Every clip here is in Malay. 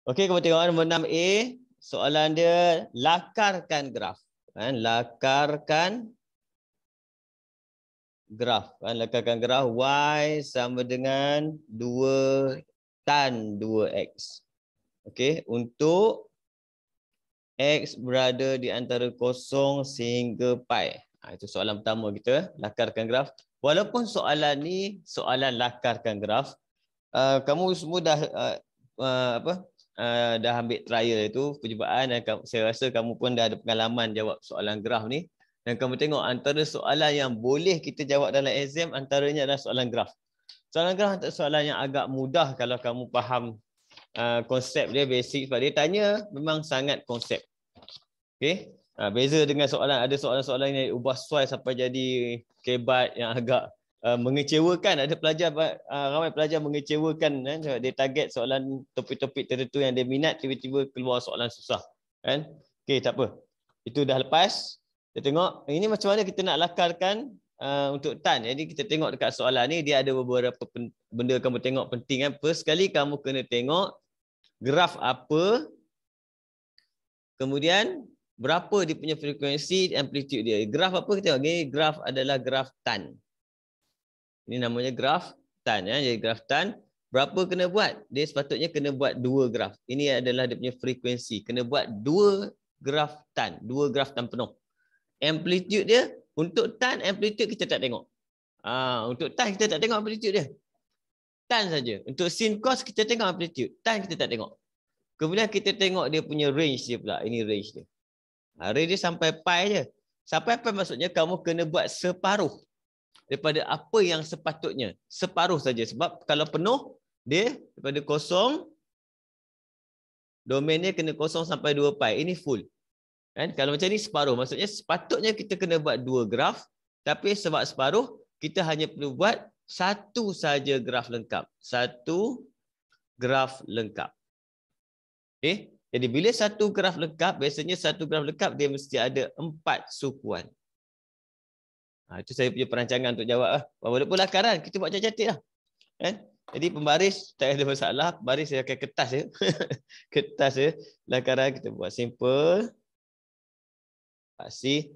Okey, kamu tengok nombor 6A. Soalan dia lakarkan graf. Lakarkan graf. Lakarkan graf Y sama dengan 2 tan 2X. Okey, untuk X berada di antara 0 sehingga pi. Itu soalan pertama kita, lakarkan graf. Walaupun soalan ni soalan lakarkan graf, kamu semua dah dah ambil trial itu percubaan dan saya rasa kamu pun dah ada pengalaman jawab soalan graf ni, dan kamu tengok antara soalan yang boleh kita jawab dalam exam antaranya adalah soalan graf. Soalan graf antara soalan yang agak mudah kalau kamu faham konsep dia, basic, sebab dia tanya memang sangat konsep. Okey, beza dengan soalan, ada soalan-soalan yang ubah soal sampai jadi kebat yang agak mengecewakan. Ada pelajar, ramai pelajar mengecewakan kan, dia target soalan topik-topik tertentu yang dia minat, tiba-tiba keluar soalan susah kan. Okey, tak apa, itu dah lepas. Kita tengok ini macam mana kita nak lakarkan untuk tan. Jadi kita tengok dekat soalan ni dia ada beberapa benda kamu tengok penting kan. First sekali kamu kena tengok graf apa, kemudian berapa dia punya frekuensi, amplitude dia. Graf apa kita tengok ni, graf adalah graf tan. Ini namanya graf tan ya. Jadi graf tan berapa kena buat? Dia sepatutnya kena buat 2 graf. Ini adalah dia punya frekuensi. Kena buat 2 graf tan, 2 graf tan penuh. Amplitude dia untuk tan, amplitude kita tak tengok. Untuk tan kita tak tengok amplitude dia. Tan saja. Untuk sin cos kita tengok amplitude, tan kita tak tengok. Kemudian kita tengok dia punya range dia pula. Ini range dia. Range dia sampai pi je. Sampai pi maksudnya kamu kena buat separuh daripada apa yang sepatutnya. Separuh saja. Sebab kalau penuh, dia daripada 0, domainnya kena 0 sampai 2 pi. Ini full. Kan? Kalau macam ni separuh. Maksudnya sepatutnya kita kena buat 2 graf. Tapi sebab separuh, kita hanya perlu buat satu saja graf lengkap. Satu graf lengkap. Okay? Jadi bila satu graf lengkap, biasanya satu graf lengkap dia mesti ada 4 sukuan. Itu saya punya perancangan untuk jawab. Walaupun lakaran, kita buat cantik lah. Kan? Jadi pembaris tak ada masalah. Pembaris saya pakai kertas je. Kertas je. Lakaran kita buat simple. Pasti.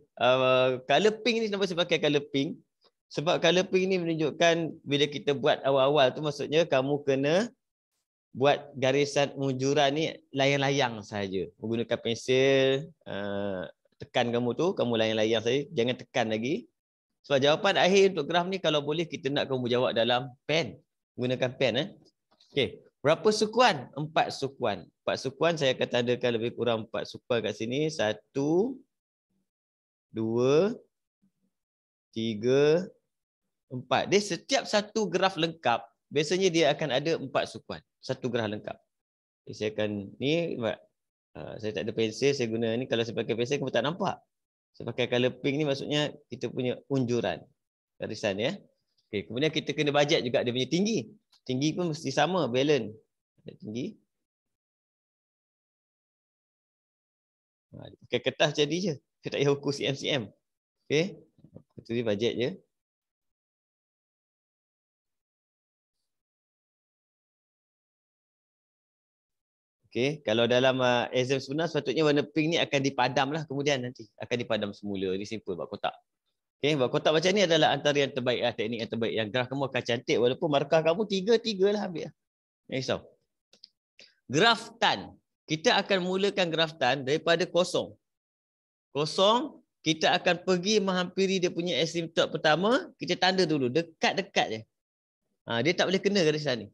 Color pink ni kenapa saya pakai color pink? Sebab color pink ni menunjukkan bila kita buat awal-awal tu maksudnya kamu kena buat garisan unjuran ni layang-layang saja. Menggunakan pensel, tekan kamu tu, kamu layang-layang saja, jangan tekan lagi. Sebab jawapan akhir untuk graf ni kalau boleh kita nak kamu jawab dalam pen. Menggunakan pen. Okey, berapa sukuan? 4 sukuan. 4 sukuan saya akan tandakan lebih kurang 4 sukuan kat sini. 1, 2, 3, 4. Dia setiap satu graf lengkap, biasanya dia akan ada 4 sukuan. Satu graf lengkap. Jadi saya akan ni, saya tak ada pensel, saya guna ni. Kalau saya pakai pensel kamu tak nampak. Saya pakai color pink ni maksudnya kita punya unjuran. Garisan ya. Okey, kemudian kita kena bajet juga dia punya tinggi. Tinggi pun mesti sama, balance. Tinggi. Pakai kertas jadi je. Kita tak payah ukur cm. Okey. Itu dia bajet je. Okey, kalau dalam exam sebenar sepatutnya warna pink ni akan dipadam lah kemudian nanti. Akan dipadam semula. Ini simple buat kotak. Okey, buat kotak macam ni adalah antara yang terbaik lah. Teknik yang terbaik. Yang graf kamu akan cantik walaupun markah kamu 3 lah ambil lah. Jangan risau. Graf tan. Kita akan mulakan graf tan daripada 0. 0, kita akan pergi menghampiri dia punya asymptot pertama. Kita tanda dulu. Dekat-dekat je. Dia tak boleh kena garisan ni.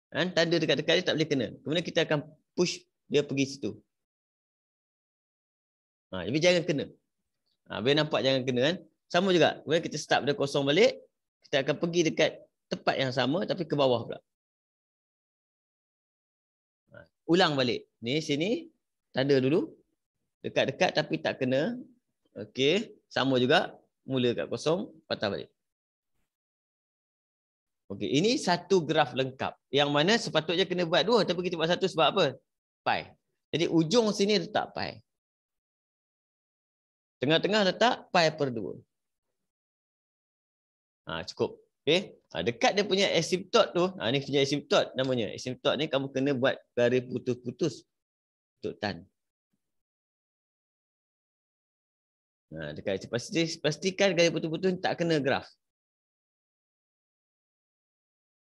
Tanda dekat-dekat dia tak boleh kena. Kemudian kita akan push dia pergi situ. Tapi jangan kena. Biar nampak jangan kena kan. Sama juga. Kemudian kita start pada 0 balik. Kita akan pergi dekat tempat yang sama tapi ke bawah pula. Ulang balik. Ni sini. Tanda dulu. Dekat-dekat tapi tak kena. Okey. Sama juga. Mula kat 0. Patah balik. Okey, ini satu graf lengkap. Yang mana sepatutnya kena buat 2. Tapi kita buat 1 sebab apa? Pi. Jadi ujung sini letak pi. Tengah-tengah letak pi per 2. Cukup. Okey. Dekat dia punya asymptot tu, ni punya asymptot namanya. Asymptot ni kamu kena buat garis putus-putus untuk tan. Dekat pastikan garis putus-putus tak kena graf.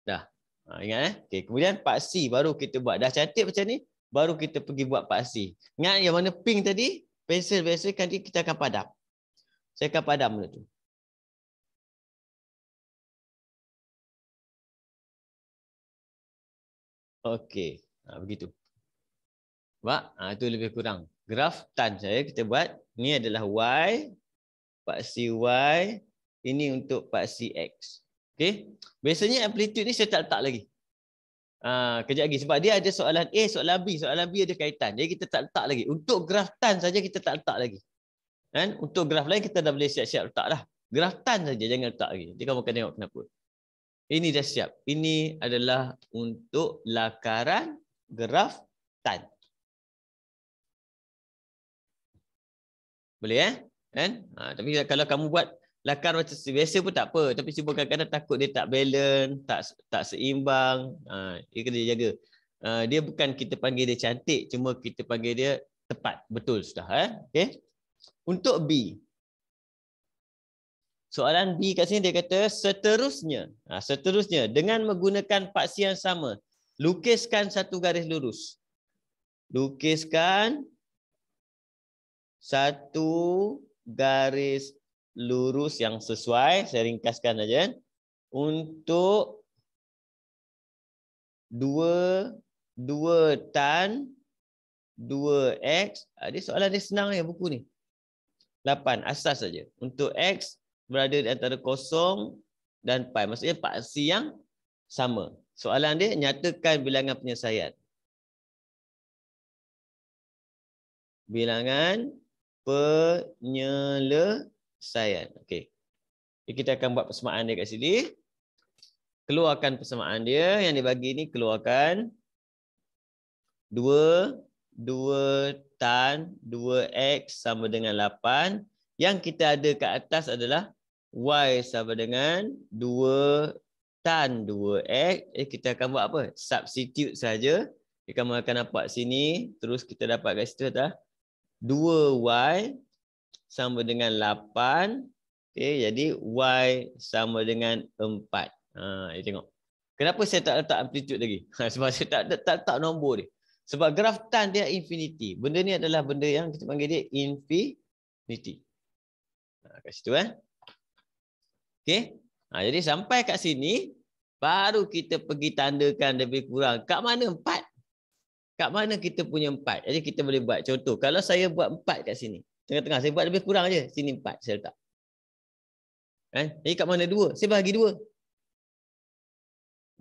Dah. Ingat okay, kemudian part C baru kita buat. Dah cantik macam ni, baru kita pergi buat part C. Ingat yang mana pink tadi, pensel nanti kita akan padam. Saya akan padam benda tu. Okey, begitu. Nampak? Itu lebih kurang. Graf tan saya kita buat. Ini adalah Y, part C Y. Ini untuk part C X. Okey. Biasanya amplitude ni saya tak letak lagi. Kejap lagi. Sebab dia ada soalan A, soalan B. Soalan B ada kaitan. Jadi kita tak letak lagi. Untuk graf tan saja kita tak letak lagi. Kan? Untuk graf lain kita dah boleh siap-siap letak dah. Graf tan saja jangan letak lagi. Jadi kamu akan tengok kenapa. Ini dah siap. Ini adalah untuk lakaran graf tan. Boleh kan? Tapi kalau kamu buat lakar macam biasa pun tak apa. Tapi cuma kadang-kadang takut dia tak balance, tak seimbang. Dia kena jaga. Dia bukan kita panggil dia cantik, cuma kita panggil dia tepat. Betul sudah. Okay? Untuk B. Soalan B kat sini dia kata seterusnya. Seterusnya dengan menggunakan paksi yang sama. Lukiskan satu garis lurus. Lukiskan satu garis lurus yang sesuai. Saya ringkaskan saja. Untuk 2 tan 2x. Dia soalan dia senang ya buku ni. 8 asas saja. Untuk x berada di antara 0 dan pi. Maksudnya paksi yang sama. Soalan dia nyatakan bilangan penyelesaian. Bilangan penyelesaian. Okey. Jadi kita akan buat persamaan dia kat sini. Keluarkan persamaan dia. Yang dibagi ni keluarkan 2 tan 2x sama dengan 8. Yang kita ada kat atas adalah y sama dengan 2 tan 2x. Kita akan buat apa? Substitute saja. Kamu akan dapat sini. Terus kita dapat kat situ dah 2y sama dengan 8. Okay, jadi y sama dengan 4. Tengok. Kenapa saya tak letak amplitude lagi? Sebab saya tak letak nombor dia. Sebab graf tan dia infinity. Benda ni adalah benda yang kita panggil dia infinity. Kat situ Okey. Jadi sampai kat sini baru kita pergi tandakan lebih kurang kat mana 4. Kat mana kita punya 4. Jadi kita boleh buat contoh. Kalau saya buat 4 kat sini. Tengah-tengah saya buat lebih kurang aja. Sini 4 saya letak. Jadi kat mana 2? Saya bagi 2.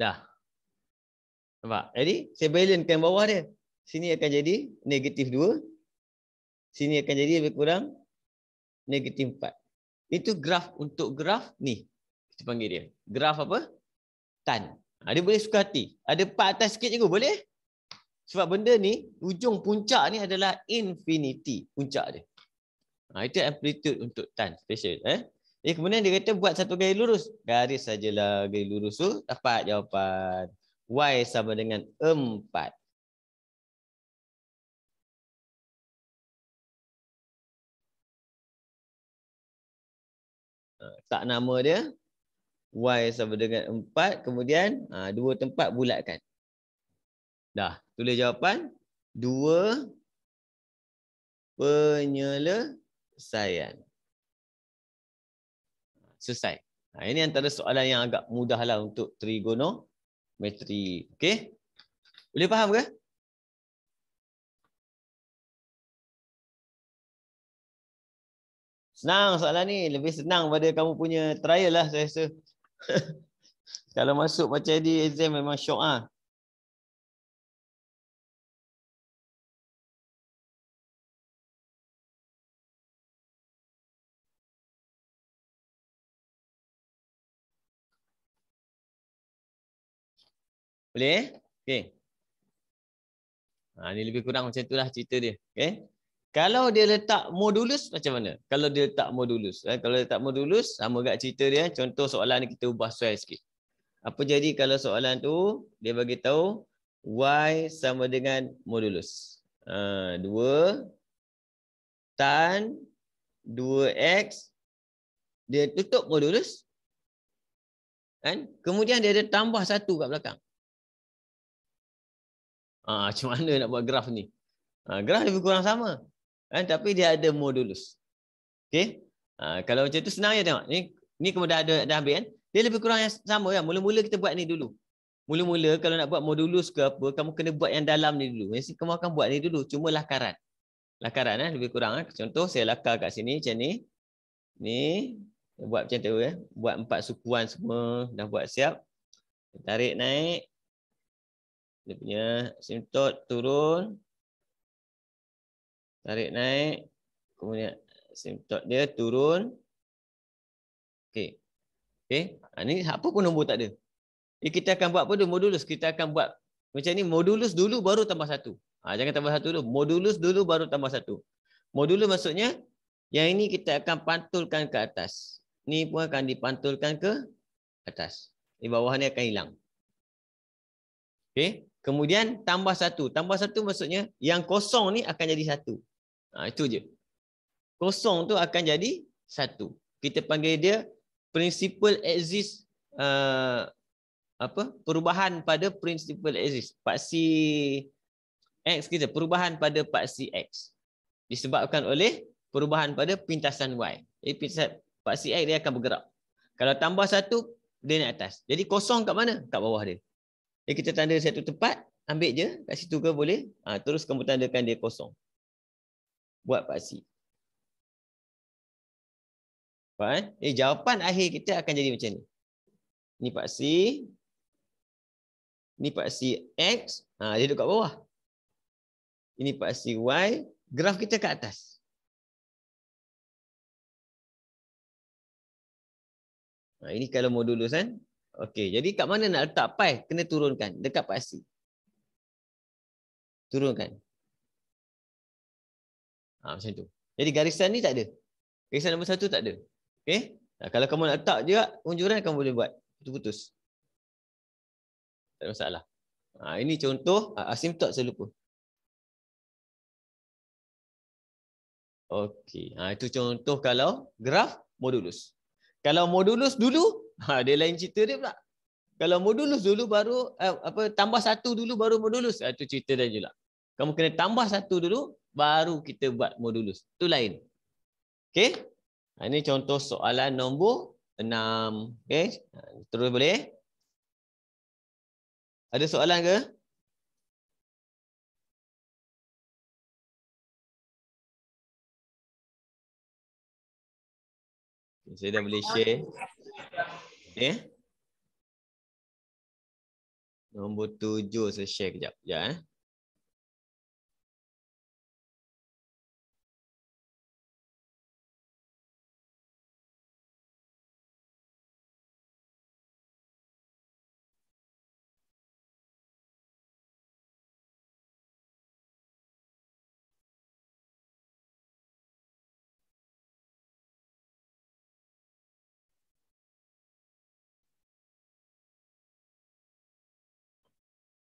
Dah. Nampak? Jadi saya balancekan bawah dia. Sini akan jadi negatif 2. Sini akan jadi lebih kurang negatif 4. Itu graf untuk graf ni. Kita panggil dia. Graf apa? Tan. Dia boleh suka hati. Ada part atas sikit juga boleh. Sebab benda ni, ujung puncak ni adalah infinity. Puncak dia. Itu amplitude untuk tan. Special. Jadi kemudian dia kata buat satu garis lurus. Garis sajalah garis lurus tu. Dapat jawapan. Y sama dengan 4. Tak nama dia. Y sama dengan 4. Kemudian 2 tempat bulatkan. Dah. Tulis jawapan. 2 penyelesaian. Selesai. Ini antara soalan yang agak mudah lah untuk trigonometri. Okey? Boleh faham ke? Senang soalan ni. Lebih senang pada kamu punya trial lah saya rasa. Kalau masuk macam di exam memang syok ah. Boleh? Okey. Ni lebih kurang macam itulah cerita dia. Okey. Kalau dia letak modulus macam mana? Kalau dia letak modulus. Kalau dia letak modulus sama gak cerita dia. Contoh soalan ni kita ubah soal sikit. Apa jadi kalau soalan tu dia bagi tahu Y sama dengan modulus. 2 tan 2X dia tutup modulus. Kan? Kemudian dia ada tambah 1 kat belakang. Macam mana nak buat graf ni? Graf lebih kurang sama. Kan? Tapi dia ada modulus. Okey? Kalau macam tu senang je tengok. Ni kamu dah ambil kan? Dia lebih kurang yang sama kan? Mula-mula kita buat ni dulu. Mula-mula kalau nak buat modulus ke apa, kamu kena buat yang dalam ni dulu. Mesti kamu akan buat ni dulu. Cuma lakaran. Lakaran lebih kurang. Contoh saya lakar kat sini macam ni. Ni buat macam tu ya. Buat 4 sukuan semua. Dah buat siap. Tarik naik. Dia punya asymptot turun. Tarik naik. Kemudian asymptot dia turun. Okey. Okey. Ni apa pun nombor tak ada. Jadi kita akan buat apa dulu? Modulus. Kita akan buat macam ni. Modulus dulu baru tambah 1. Jangan tambah 1 dulu. Modulus dulu baru tambah 1. Modulus maksudnya yang ini kita akan pantulkan ke atas. Ni pun akan dipantulkan ke atas. Di bawah ni akan hilang. Okey. Kemudian tambah 1. Tambah 1 maksudnya yang kosong ni akan jadi 1. Itu je. Kosong tu akan jadi 1. Kita panggil dia principal axis perubahan pada principal axis. Paksi X kita, perubahan pada paksi X. Disebabkan oleh perubahan pada pintasan Y. Jadi paksi X dia akan bergerak. Kalau tambah 1, dia naik atas. Jadi kosong kat mana? Kat bawah dia. Jadi kita tanda satu tempat, ambil je. Kat situ ke boleh. Terus kamu tandakan dia kosong. Buat paksi. Faham? Jawapan akhir kita akan jadi macam ni. Ni paksi. Ni paksi X. Dia duduk kat bawah. Ini paksi Y. Graf kita kat atas. Ini kalau modulus kan. Okey, jadi kat mana nak letak pi? Kena turunkan. Dekat paksi. Turunkan. Macam tu. Jadi garisan ni tak ada. Garisan nombor 1 tak ada. Okey. Kalau kamu nak letak juga, unjuran kamu boleh buat. Putus-putus. Tak ada masalah. Ini contoh asymptot saya lupa. Okey. Itu contoh kalau graf modulus. Kalau modulus dulu, dia lain cerita dia pula. Kalau modulus dulu baru tambah 1 dulu baru modulus. Itu cerita dia pula. Kamu kena tambah 1 dulu baru kita buat modulus. Itu lain. Okey? Ini contoh soalan nombor 6. Okey? Terus boleh? Ada soalan ke? Saya dah boleh share. Okey. Nombor 7 saya share kejap. Sekejap.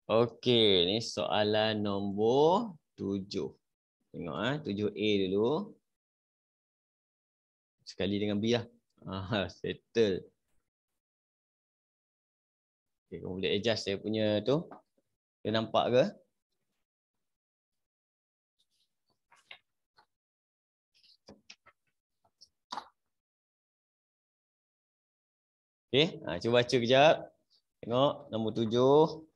Okey, ni soalan nombor 7. Tengok 7A dulu. Sekali dengan B lah. Settle. Okay, kamu boleh adjust saya punya tu. Dia nampak ke? Okey, cuba baca kejap. Tengok nombor 7.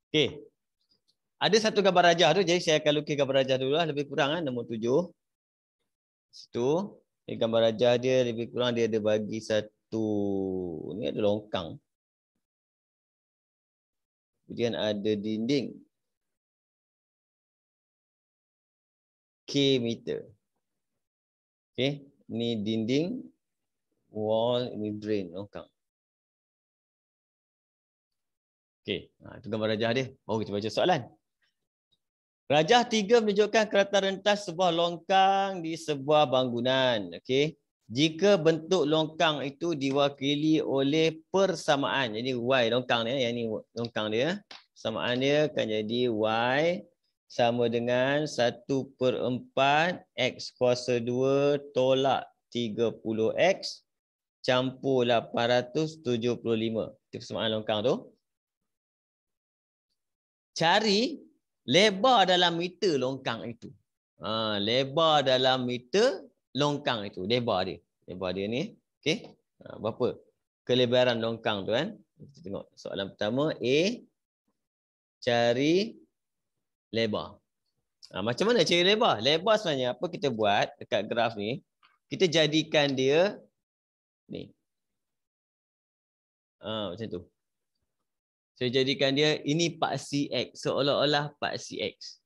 Okey. Ada satu gambar rajah tu, jadi saya akan lukis gambar rajah dulu lah. Lebih kurang nombor 7. Situ. Gambar rajah dia lebih kurang dia ada bagi satu. Ni ada longkang. Kemudian ada dinding. K meter. Okey. Ni dinding. Wall. Ini drain. Longkang. Okey. Itu gambar rajah dia. Baru kita baca soalan. Rajah 3 menunjukkan kerata rentas sebuah longkang di sebuah bangunan. Okey. Jika bentuk longkang itu diwakili oleh persamaan. Jadi Y longkang dia, yang ni longkang dia. Persamaan dia akan jadi Y sama dengan 1/4 X kuasa 2 tolak 30X campur 875. Itu persamaan longkang tu. Cari lebar dalam meter longkang itu. Lebar dalam meter longkang itu. Lebar dia. Lebar dia ni. Okey. Berapa kelebaran longkang tu kan? Kita tengok soalan pertama. A. Cari lebar. Macam mana cari lebar? Lebar sebenarnya apa kita buat dekat graf ni. Kita jadikan dia ni. Macam tu. Saya jadikan dia ini paksi X. Seolah-olah paksi X.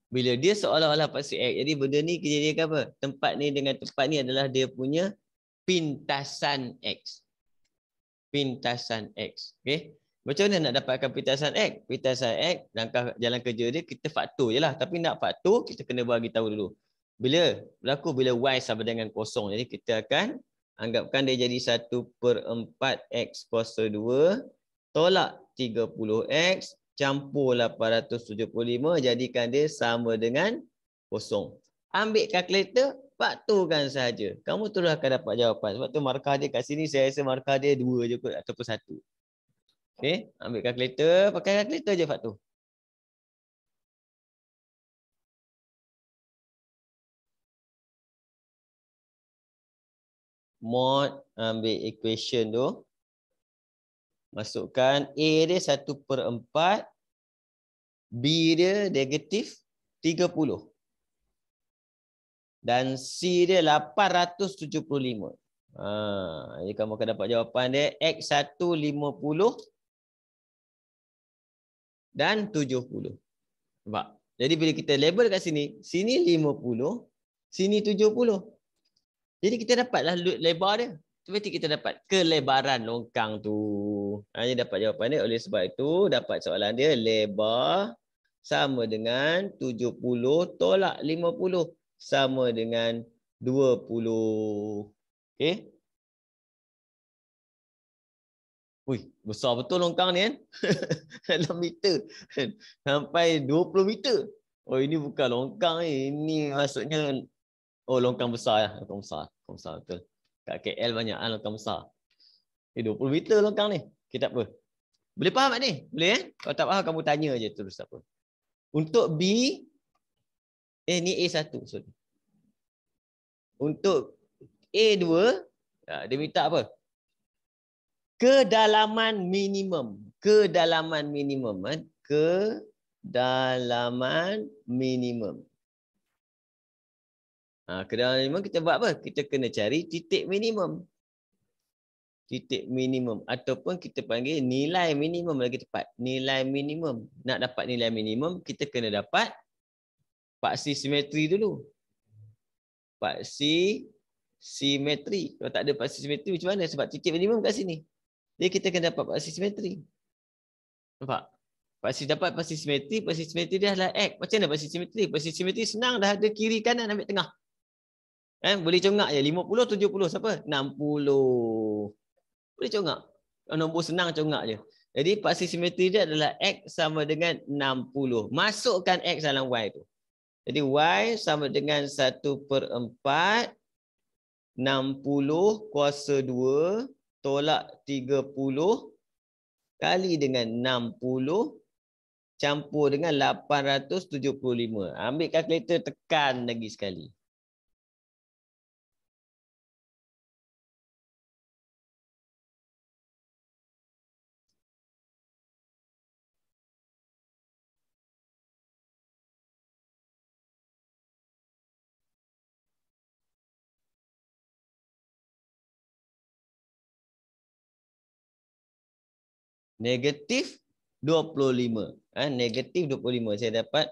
Bila dia seolah-olah paksi X. Jadi benda ni kejadian apa? Tempat ni dengan tempat ni adalah dia punya pintasan X. Pintasan X. Okay? Macam mana nak dapatkan pintasan X? Pintasan X, langkah jalan kerja dia, kita faktor je lah. Tapi nak faktor, kita kena bagi tahu dulu. Bila berlaku? Bila Y sama dengan kosong. Jadi kita akan anggapkan dia jadi 1/4 X kuasa 2 tolak 30X campur 875, jadikan dia sama dengan kosong. Ambil kalkulator, faktorkan saja. Kamu terus akan dapat jawapan. Sebab tu markah dia kat sini, saya rasa markah dia 2 je kot ataupun 1. Okey, ambil kalkulator, pakai kalkulator je faktor. Mod, ambil equation tu. Masukkan A dia 1/4, B dia negatif 30. Dan C dia 875. Jadi kamu akan dapat jawapan dia X1 50 dan 70. Nampak? Jadi bila kita label kat sini, sini 50, sini 70. Jadi kita dapatlah lebar dia. Berarti kita dapat kelebaran longkang tu. Jadi dapat jawapan dia. Oleh sebab itu dapat soalan dia lebar sama dengan 70 tolak 50 sama dengan 20. Okey. Wih, besar betul longkang ni kan. Dalam meter. Sampai 20 meter. Oh, ini bukan longkang ni. Ini maksudnya longkang besar ya. Longkang besar. Longkang besar betul. Kat KL banyak longkang besar. 20 meter longkang ni. Okay, tak apa. Boleh faham tak ni? Boleh eh? Kalau tak faham kamu tanya je terus tak apa. Untuk B, ni A1. Sorry. Untuk A2, dia minta apa? Kedalaman minimum. Kedalaman minimum. Kedalaman minimum. Kedalaman minimum kita buat apa? Kita kena cari titik minimum. Titik minimum. Ataupun kita panggil nilai minimum lagi tepat. Nilai minimum. Nak dapat nilai minimum, kita kena dapat paksi simetri dulu. Paksi simetri. Kalau tak ada paksi simetri macam mana? Sebab titik minimum kat sini. Jadi kita kena dapat paksi simetri. Nampak? Dapat paksi simetri dia adalah X. Macam mana paksi simetri? Paksi simetri senang, dah ada kiri kanan ambil tengah. Boleh congak je. 50, 70. Siapa? 60. Boleh congak. Nombor senang congak je. Jadi paksi simetri dia adalah X sama dengan 60. Masukkan X dalam Y tu. Jadi Y sama dengan 1/4 60 kuasa 2 tolak 30 kali dengan 60 campur dengan 875. Ambil kalkulator, tekan lagi sekali. Negatif 25. Negatif 25. Saya dapat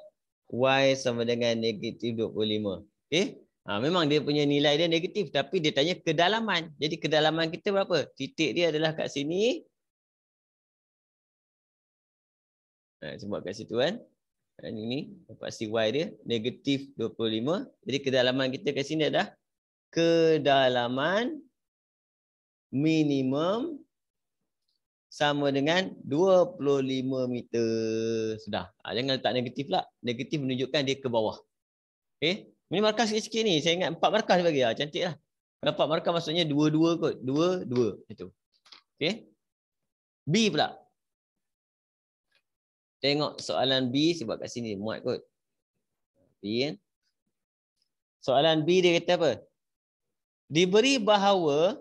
Y sama dengan negatif 25. Okey. Memang dia punya nilai dia negatif. Tapi dia tanya kedalaman. Jadi kedalaman kita berapa? Titik dia adalah kat sini. Sebab kat situ kan. Ini paksi Y dia. Negatif 25. Jadi kedalaman kita kat sini adalah kedalaman minimum sama dengan 25 meter. Sudah. Jangan letak negatif lah. Negatif menunjukkan dia ke bawah. Okey. Ini markah sikit-sikit ni. Saya ingat 4 markah dia bagi. Cantik lah. Kalau 4 markah maksudnya 2-2 kot. 2-2. Itu. Okey. B pula. Tengok soalan B sebab kat sini muat kot. B kan. Soalan B dia kata apa? Diberi bahawa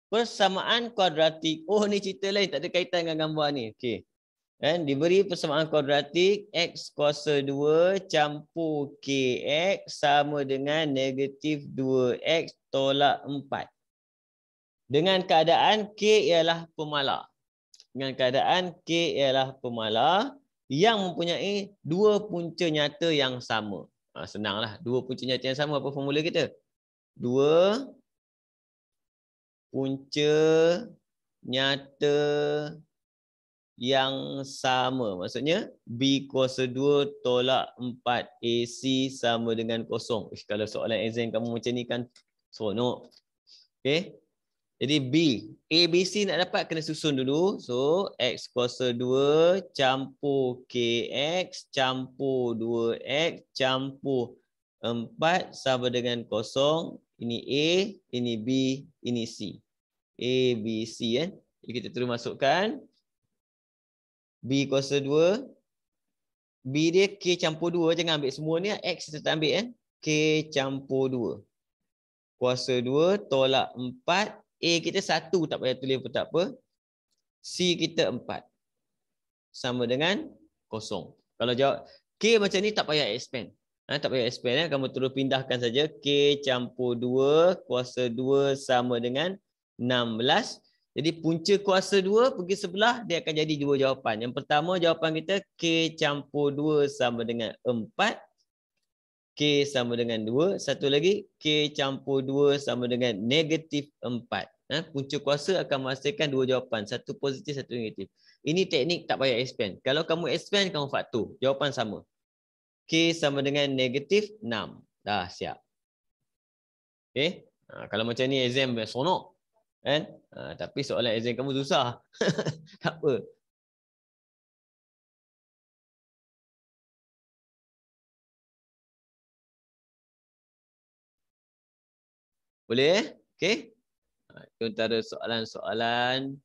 persamaan kuadratik. Oh ni cerita lain. Tak ada kaitan dengan gambar ni. Okey. Dan diberi persamaan kuadratik X kuasa 2 campur KX sama dengan negatif 2X tolak 4. Dengan keadaan K ialah pemalar. Dengan keadaan K ialah pemalar yang mempunyai dua punca nyata yang sama. Senanglah. Dua punca nyata yang sama. Apa formula kita? Dua punca nyata yang sama. Maksudnya B kuasa 2 tolak 4 AC sama dengan kosong. Kalau soalan exam kamu macam ni kan seronok. Okey. Jadi B, A, B, C nak dapat kena susun dulu. So, X kuasa 2 campur KX campur 2X campur 4 sama dengan kosong. Ini A, ini B, ini C. A, B, C kan. Jadi kita terus masukkan. B kuasa 2. B dia K campur 2. Jangan ambil semua ni. X kita tak ambil kan. K campur 2. Kuasa 2 tolak 4. A kita 1 tak payah tulis pun tak apa. C kita 4. Sama dengan kosong. Kalau jawab K macam ni tak payah expand. Tak payah expand. Kamu terus pindahkan saja. K campur 2 kuasa 2 sama dengan 16. Jadi punca kuasa 2 pergi sebelah dia akan jadi dua jawapan. Yang pertama jawapan kita K campur 2 sama dengan 4. K sama dengan 2. Satu lagi, K campur 2 sama dengan negatif 4. Punca kuasa akan menghasilkan dua jawapan. Satu positif, satu negatif. Ini teknik tak payah expand. Kalau kamu expand, kamu faktor. Jawapan sama. K sama dengan negatif 6. Dah siap. Okay. Kalau macam ni exam seronok. Kan? Tapi soalan exam kamu susah. Tak apa. Boleh? Okey. Itu antara soalan-soalan.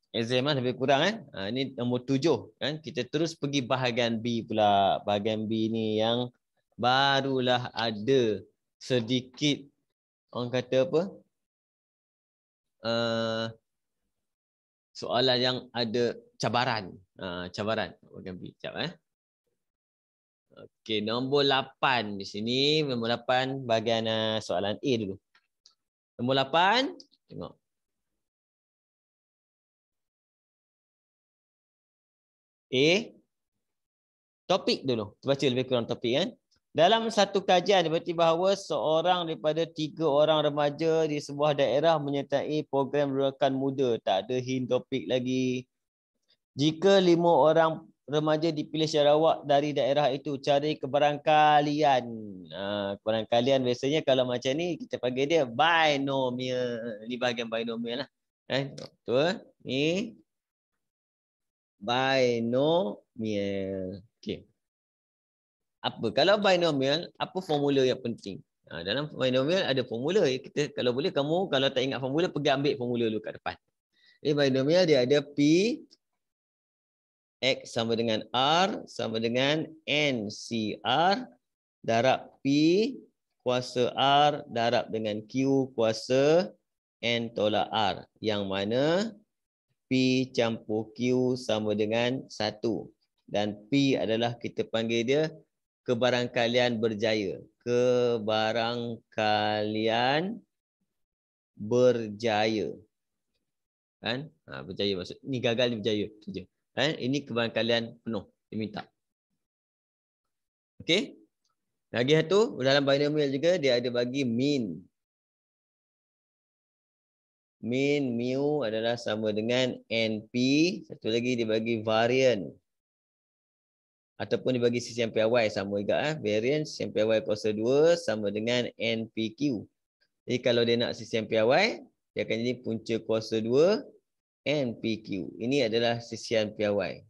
Exam lebih kurang kan. Ini nombor 7 kan. Kita terus pergi bahagian B pula. Bahagian B ni yang barulah ada sedikit orang kata apa? Soalan yang ada cabaran. Cabaran. Bahagian B. Sekejap Okey, nombor 8 di sini. Nombor 8 bahagian soalan A dulu. Nombor 8, tengok. A. Topik dulu. Baca lebih kurang topik kan. Dalam satu kajian berarti bahawa seorang daripada 3 orang remaja di sebuah daerah menyertai program rakan muda. Tak ada hint topik lagi. Jika 5 orang remaja dipilih secara awak dari daerah itu, cari kebarangkalian. Kebarangkalian biasanya kalau macam ni kita panggil dia binomial. Ini bahagian binomial lah. Betul. Ni binomial. Okey. Apa? Kalau binomial, apa formula yang penting? Dalam binomial ada formula. Kita kalau boleh kamu kalau tak ingat formula pergi ambil formula dulu kat depan. Binomial dia ada P X sama dengan R sama dengan NCR darab P kuasa R darab dengan Q kuasa N tolak R. Yang mana P campur Q sama dengan 1. Dan P adalah kita panggil dia kebarangkalian berjaya. Kebarangkalian berjaya. Kan? Berjaya maksud ni gagal ni berjaya saja. Ini kebarangkalian penuh diminta. Okey. Lagi satu dalam binomial juga dia ada bagi mean. Mean mu adalah sama dengan NP. Satu lagi dia bagi varian. Ataupun dibagi CCMPY sama juga. Variance CCMPY kuasa 2 sama dengan NPQ. Jadi kalau dia nak CCMPY, dia akan jadi punca kuasa 2 NPQ. Ini adalah CCMPY.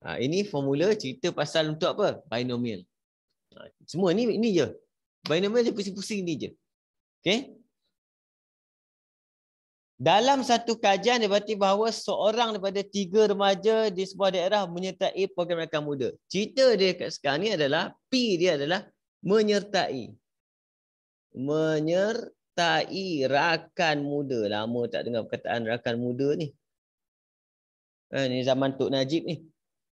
Ini formula cerita pasal untuk apa? Binomial. Semua ni je. Binomial dia pusing-pusing ni je. Okey? Dalam satu kajian dibati bahawa seorang daripada 3 remaja di sebuah daerah menyertai program rakan muda. Cerita dia kat sekarang ni adalah P dia adalah menyertai. Menyertai rakan muda. Lama tak dengar perkataan rakan muda ni. Ni zaman Tok Najib ni.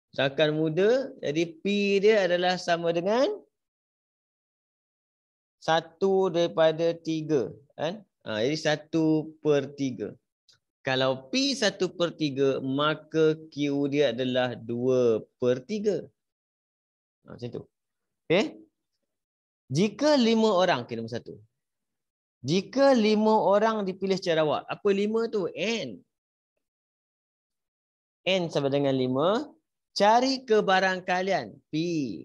Rakan muda, jadi P dia adalah sama dengan 1 daripada 3. Kan? Jadi 1/3. Kalau P 1/3, maka Q dia adalah 2/3. Macam tu. Okay? Jika 5 orang, okay, nombor 1. Jika 5 orang dipilih secara awak, apa 5 tu? N. N sama dengan 5. Cari kebarangkalian. P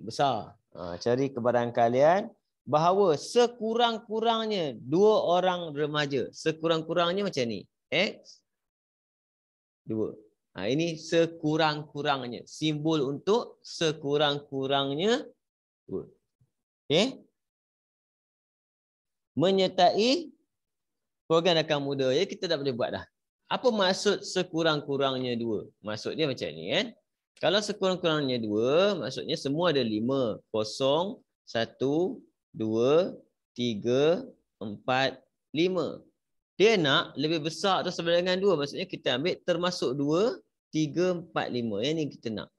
besar. Cari kebarangkalian bahawa sekurang-kurangnya 2 orang remaja. Sekurang-kurangnya macam ni. X 2. Ini sekurang-kurangnya. Simbol untuk sekurang-kurangnya 2. Okay. Menyertai program rakan muda. Jadi kita dah boleh buat dah. Apa maksud sekurang-kurangnya 2? Maksudnya macam ni kan. Kalau sekurang-kurangnya 2, maksudnya semua ada 5. 0, 1, 2, 3, 4, 5. Dia nak lebih besar atau sama dengan 2. Maksudnya kita ambil termasuk 2, 3, 4, 5. Yang ni kita nak.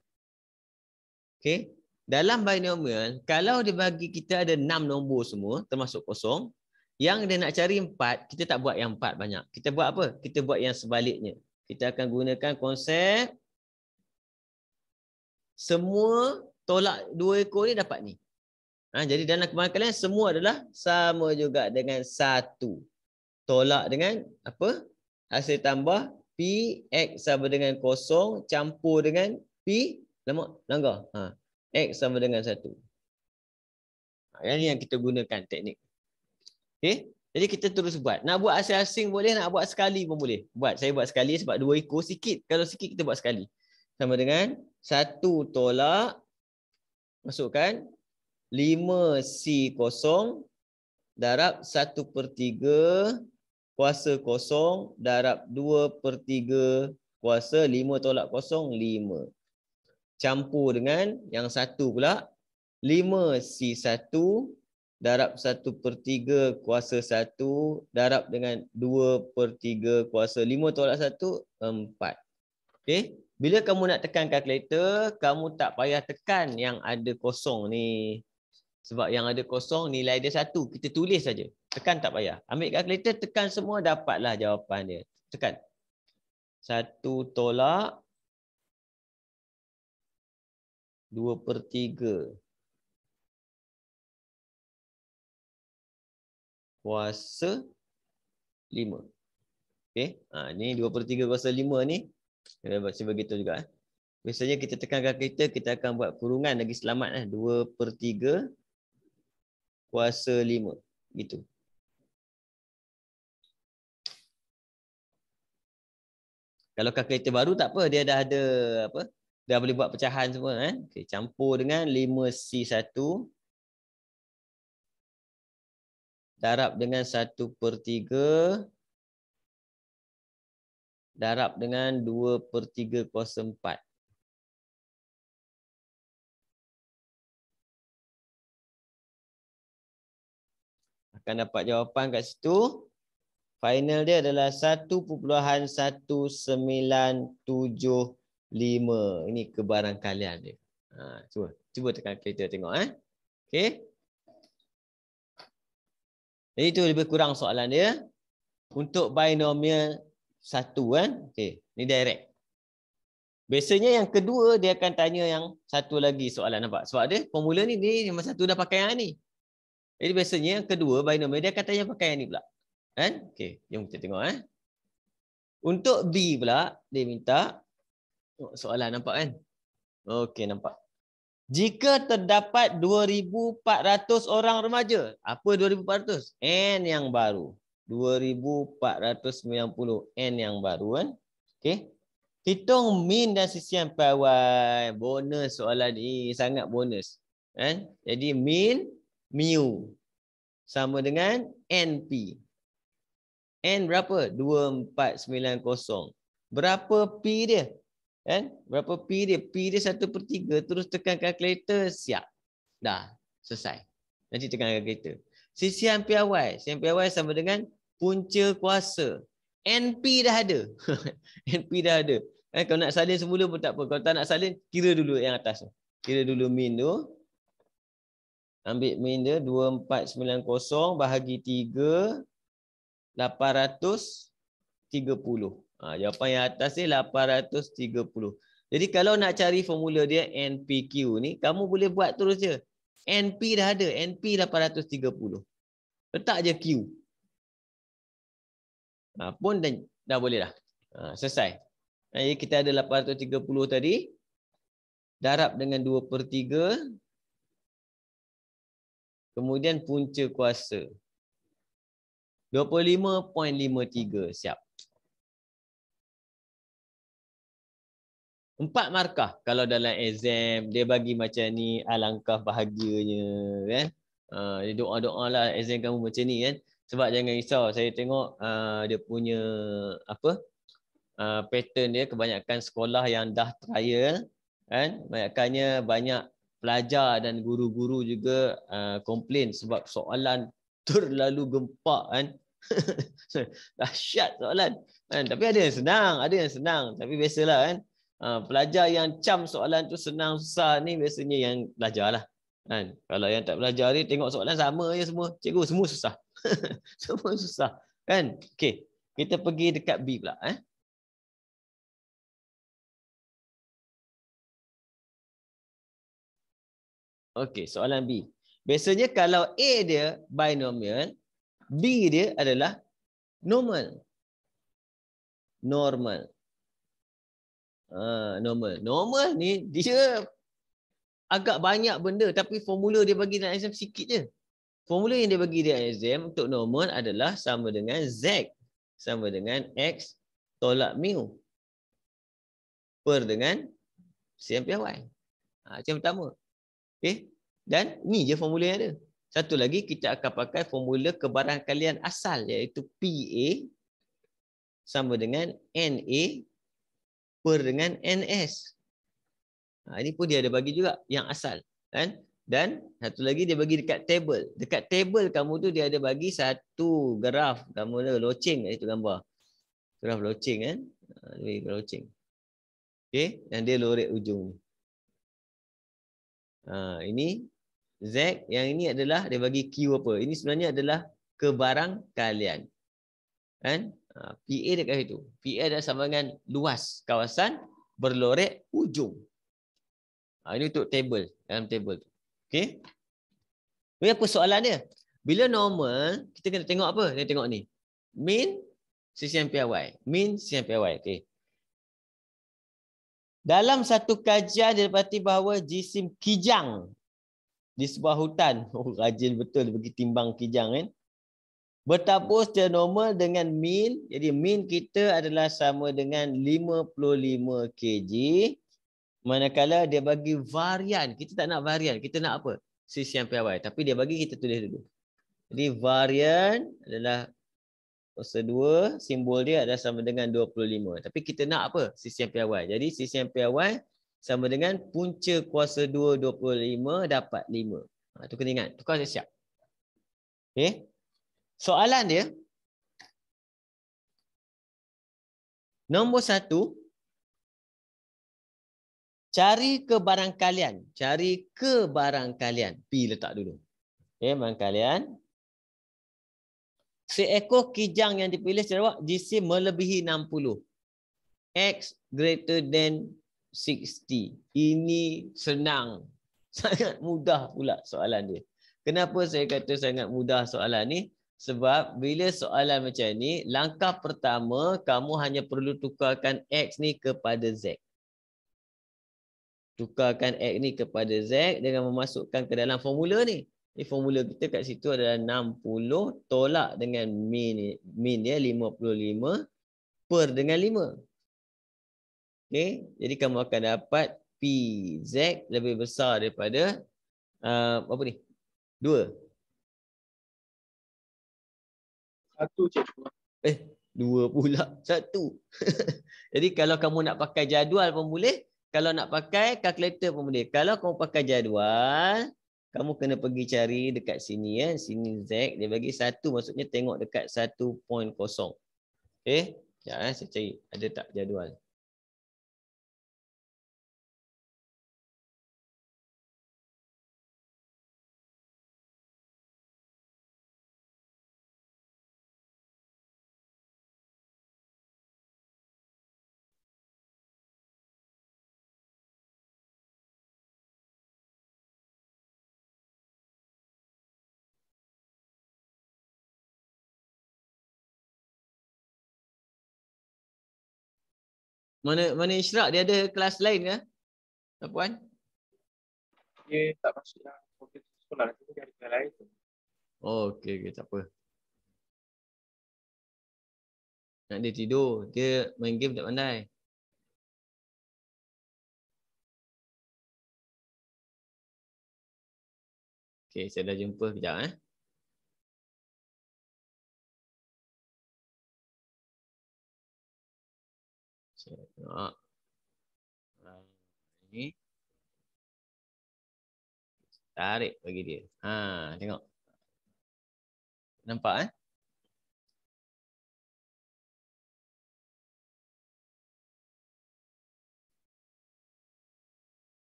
Okay. Dalam binomial, kalau dia bagi kita ada 6 nombor semua, termasuk 0. Yang dia nak cari 4, kita tak buat yang 4 banyak. Kita buat apa? Kita buat yang sebaliknya. Kita akan gunakan konsep semua tolak 2 ekor ni dapat ni. Jadi dalam kebarangkalian semua adalah sama juga dengan 1. Tolak dengan apa? Hasil tambah P X sama dengan 0 campur dengan P langgar. X sama dengan 1. Yang ni yang kita gunakan teknik. Okay? Jadi kita terus buat. Nak buat asing-asing boleh, nak buat sekali pun boleh. Saya buat sekali sebab 2 ekor sikit. Kalau sikit kita buat sekali. Sama dengan 1 tolak, masukkan 5C0 darab 1/3 kuasa 0 darab 2/3 kuasa 5 tolak 0, 5. Campur dengan yang 1 pula, 5C1 darab 1/3 kuasa 1 darab dengan 2/3 kuasa 5 tolak 1, 4. Okay? Bila kamu nak tekan kalkulator, kamu tak payah tekan yang ada 0 ni. Sebab yang ada 0 nilai dia 1. Kita tulis saja. Tekan tak payah. Ambil kalkulator, tekan semua, dapatlah jawapan dia. Tekan. 1 tolak 2/3 kuasa 5. Okay. Ni 2/3 kuasa 5 ni. Kita baca begitu juga. Biasanya kita tekan kalkulator, kita akan buat kurungan lagi selamat. 2/3 kuasa 5. Gitu. Kalau kalkulator baru tak apa. Dia dah ada apa? Dah boleh buat pecahan semua. Okay. Campur dengan 5C1 darab dengan 1/3 darab dengan 2/3 kuasa 4. Akan dapat jawapan kat situ. Final dia adalah 1.1975. Ini kebarangkalian dia. Cuba tekan kereta tengok. Okey. Jadi itu lebih kurang soalan dia. Untuk binomial 1 kan. Okey, ni direct. Biasanya yang kedua dia akan tanya yang satu lagi soalan, nampak? Sebab dia formula ni yang satu dah pakai yang ni. Jadi biasanya yang kedua binomial dia akan tanya pakai yang ni pula. Kan? Okey, jom kita tengok. Untuk B pula dia minta Soalan nampak kan? Okey, nampak. Jika terdapat 2,400 orang remaja. Apa 2,400? N yang baru. 2,490 N yang baru kan? Okey. Hitung min dan sisian piawai. Bonus soalan ni, sangat bonus. Kan? Jadi min mu sama dengan NP. N berapa? 2,490. Berapa P dia? Kan? Berapa P dia? P dia 1/3. Terus tekan kalkulator, siap. Dah, selesai. Nanti tekan kalkulator. Sisian piawai. Sisian piawai sama dengan punca kuasa. NP dah ada. NP dah ada. Kalau nak salin semula pun tak apa. Kalau tak nak salin, kira dulu yang atas tu. Kira dulu min tu. Ambil min dia 2,490 bahagi 3, 830. Jawapan yang atas ni 830. Jadi kalau nak cari formula dia NPQ ni, kamu boleh buat terus je. NP dah ada, NP 830. Letak je Q. Pun dah boleh dah. Selesai. Jadi kita ada 830 tadi. Darab dengan 2/3. Kemudian punca kuasa. 25.53. Siap. 4 markah. Kalau dalam exam, dia bagi macam ni, alangkah bahagianya. Kan? Doa-doa lah exam kamu macam ni kan. Sebab jangan risau, saya tengok dia punya pattern dia, kebanyakan sekolah yang dah trial. Kan? Kebanyakannya banyak pelajar dan guru-guru juga komplain sebab soalan terlalu gempak kan. Dahsyat soalan. Kan? Tapi ada yang senang, Tapi biasalah kan. Pelajar yang cam soalan tu senang susah ni biasanya yang belajar lah. Kan? Kalau yang tak belajar ni tengok soalan sama je semua. Cikgu semua susah. Semua susah. Kan? Okey. Kita pergi dekat B pula. Okey, soalan B. Biasanya kalau A dia binomial, B dia adalah normal. Normal. Normal ni dia agak banyak benda tapi formula dia bagi dalam exam sikit je. Formula yang dia bagi dalam exam untuk normal adalah sama dengan Z sama dengan X tolak mu per dengan CMPY. Macam pertama. Okay. Dan ni je formula yang ada. Satu lagi kita akan pakai formula kebarangkalian asal iaitu PA sama dengan NA per dengan NS. Ini pun dia ada bagi juga yang asal. Kan? Dan satu lagi dia bagi dekat table. Dekat table kamu tu dia ada bagi satu graf. Kamu ada loceng itu gambar. Graf loceng kan. Graf loceng. Okay. Dan dia lorek ujung ni. Ini Z. Yang ini adalah dia bagi Q apa. Ini sebenarnya adalah kebarangkalian. Kan? PA dekat situ. PA adalah sama dengan luas kawasan berlorek ujung. Ini untuk table. Dalam table tu. Okey. Ini apa soalan dia? Bila normal, kita kena tengok apa? Kita tengok ni. Min sisian piawai. Min sisian piawai. Okey. Dalam satu kajian didapati bahawa jisim kijang di sebuah hutan. Rajin betul bagi timbang kijang kan. Bertabur secara normal dengan min. Jadi min kita adalah sama dengan 55 kg. Manakala dia bagi varian. Kita tak nak varian. Kita nak apa? Sisian piawai. Tapi dia bagi kita tulis dulu. Jadi varian adalah kuasa 2. Simbol dia adalah sama dengan 25. Tapi kita nak apa? Sisian piawai. Jadi sisian piawai sama dengan punca kuasa 2 25 dapat 5. Itu kena ingat. Tukar siap. Okay. Soalan dia. Nombor 1. Cari kebarangkalian. Cari kebarangkalian. P letak dulu. Okay, barangkalian. Seekor kijang yang dipilih secara awak jisim melebihi 60. X greater than 60. Ini senang. Sangat mudah pula soalan dia. Kenapa saya kata sangat mudah soalan ni? Sebab bila soalan macam ni, langkah pertama kamu hanya perlu tukarkan X ni kepada Z. Tukarkan X ni kepada Z dengan memasukkan ke dalam formula ni. Ini formula kita kat situ adalah 60 tolak dengan min dia 55 per dengan 5. Okey, jadi kamu akan dapat PZ lebih besar daripada apa ni? 2. 2 pula. 1. Jadi kalau kamu nak pakai jadual pun boleh. Kalau nak pakai kalkulator pun boleh. Kalau kamu pakai jadual, kamu kena pergi cari dekat sini ya. Sini Z dia bagi 1, maksudnya tengok dekat 1.0. Okey. Sekejap saya cari ada tak jadual. Mana Ishraq, dia ada kelas lain ke? Puan? Dia tak masuk yang sekolah, nanti dia ada kelas lain tu. Oh, okey, tak apa. Nak dia tidur, dia main game tak pandai. Okey, saya dah jumpa kejap Saya tengok. Ini. Tarik bagi dia. Tengok. Nampak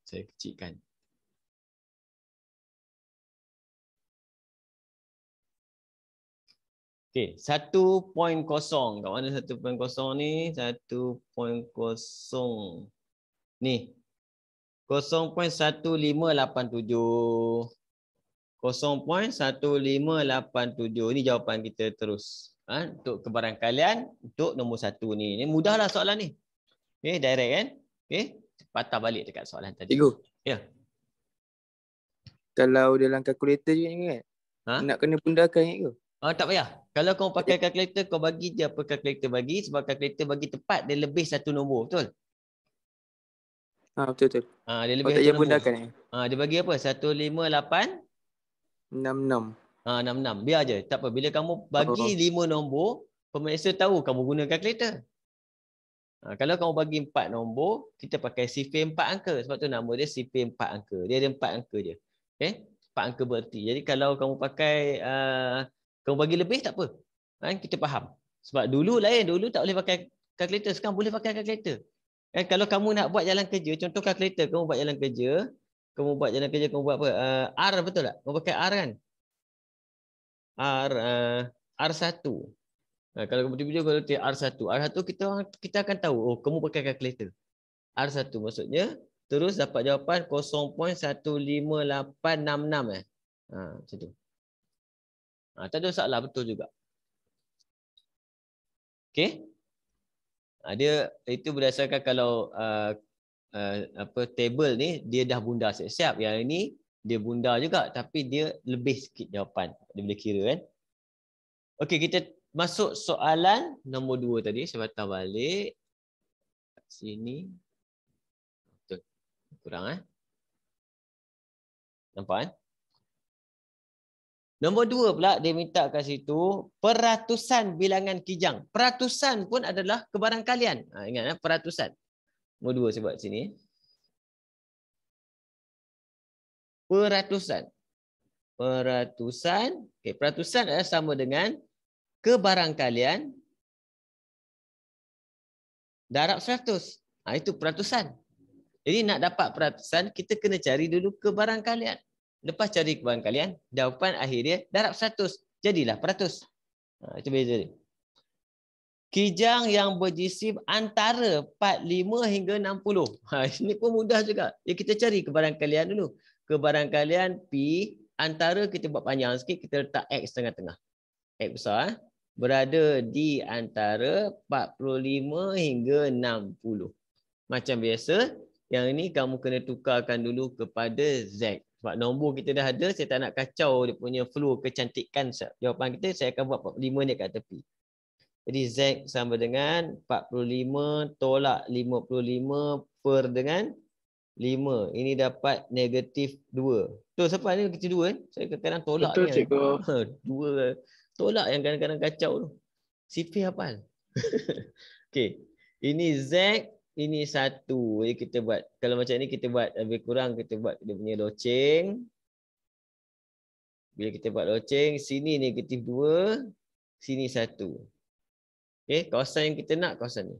Saya kecilkan. Okey, 1.0. Kat mana 1.0 ni? 1.0. Ni. 0.1587. 0.1587. Ini jawapan kita terus. Untuk kebarangkalian untuk nombor 1 ni. Ini mudahlah soalan ni. Okey, direct kan? Okey, patah balik dekat soalan tadi. Cikgu. Ya. Kalau dalam kalkulator juga ni kan? Nak kena bundakan ke? Tak payah. Kalau kau pakai kalkulator, kau bagi je apa kalkulator bagi. Sebab kalkulator bagi tepat, dia lebih 1 nombor. Betul? Betul. Dia lebih 1 nombor. Dia bagi apa? 158? 66. 66. Biar je. Tak apa. Bila kamu bagi 5 nombor, pemeriksa tahu kamu guna kalkulator. Kalau kamu bagi 4 nombor, kita pakai sifir 4 angka. Sebab tu nama dia sifir 4 angka. Dia ada 4 angka je. Okay? 4 angka berarti. Jadi kalau kamu pakai, kamu bagi lebih tak apa. Kita faham. Sebab dulu lain. Dulu tak boleh pakai kalkulator. Sekarang boleh pakai kalkulator. Kalau kamu nak buat jalan kerja, contoh kalkulator, kamu buat jalan kerja, kamu buat apa? R betul tak? Kamu pakai R kan? R1. Kalau kamu tiba-tiba kalau R1 kita akan tahu, oh kamu pakai kalkulator. R1 maksudnya terus dapat jawapan 0.15866 macam tu. Tak ada masalah, betul juga. Okey. Dia itu berdasarkan kalau table ni dia dah bundar siap-siap. Yang ini dia bundar juga tapi dia lebih sikit jawapan. Dia boleh kira kan. Okey, kita masuk soalan nombor 2 tadi. Saya patah balik. Kat sini. Betul. Kurang Nampak Nombor 2 pula dia minta kat situ peratusan bilangan kijang. Peratusan pun adalah kebarangkalian. Ingat peratusan. Nombor 2 saya buat sini. Peratusan. Okey, peratusan adalah sama dengan kebarangkalian darab 100. Itu peratusan. Jadi nak dapat peratusan, kita kena cari dulu kebarangkalian. Lepas cari kebarangkalian, jawapan akhir dia darab 100. Jadilah peratus. Itu beza dia. Kijang yang berjisim antara 45 hingga 60. Ini pun mudah juga. Kita cari kebarangkalian dulu. Kebarangkalian P antara, kita buat panjang sikit, kita letak X tengah-tengah. X besar. berada di antara 45 hingga 60. Macam biasa, yang ini kamu kena tukarkan dulu kepada Z. Sebab nombor kita dah ada, saya tak nak kacau dia punya flow kecantikan jawapan kita, saya akan buat 45 ni kat tepi. Jadi Z sama dengan 45 tolak 55 per dengan 5. Ini dapat negatif 2. Betul siapa ni negatif 2 kan? Saya kadang-kadang tolak Betul, ni kan. cikgu. 2 tolak yang kadang-kadang kacau tu. Sifir hafal. Okey. Ini Z, ini 1. Jadi kita buat, kalau macam ni kita buat lebih kurang kita buat dia punya loceng. Bila kita buat loceng, sini negatif 2, sini 1. Okey, kawasan yang kita nak kawasan ni.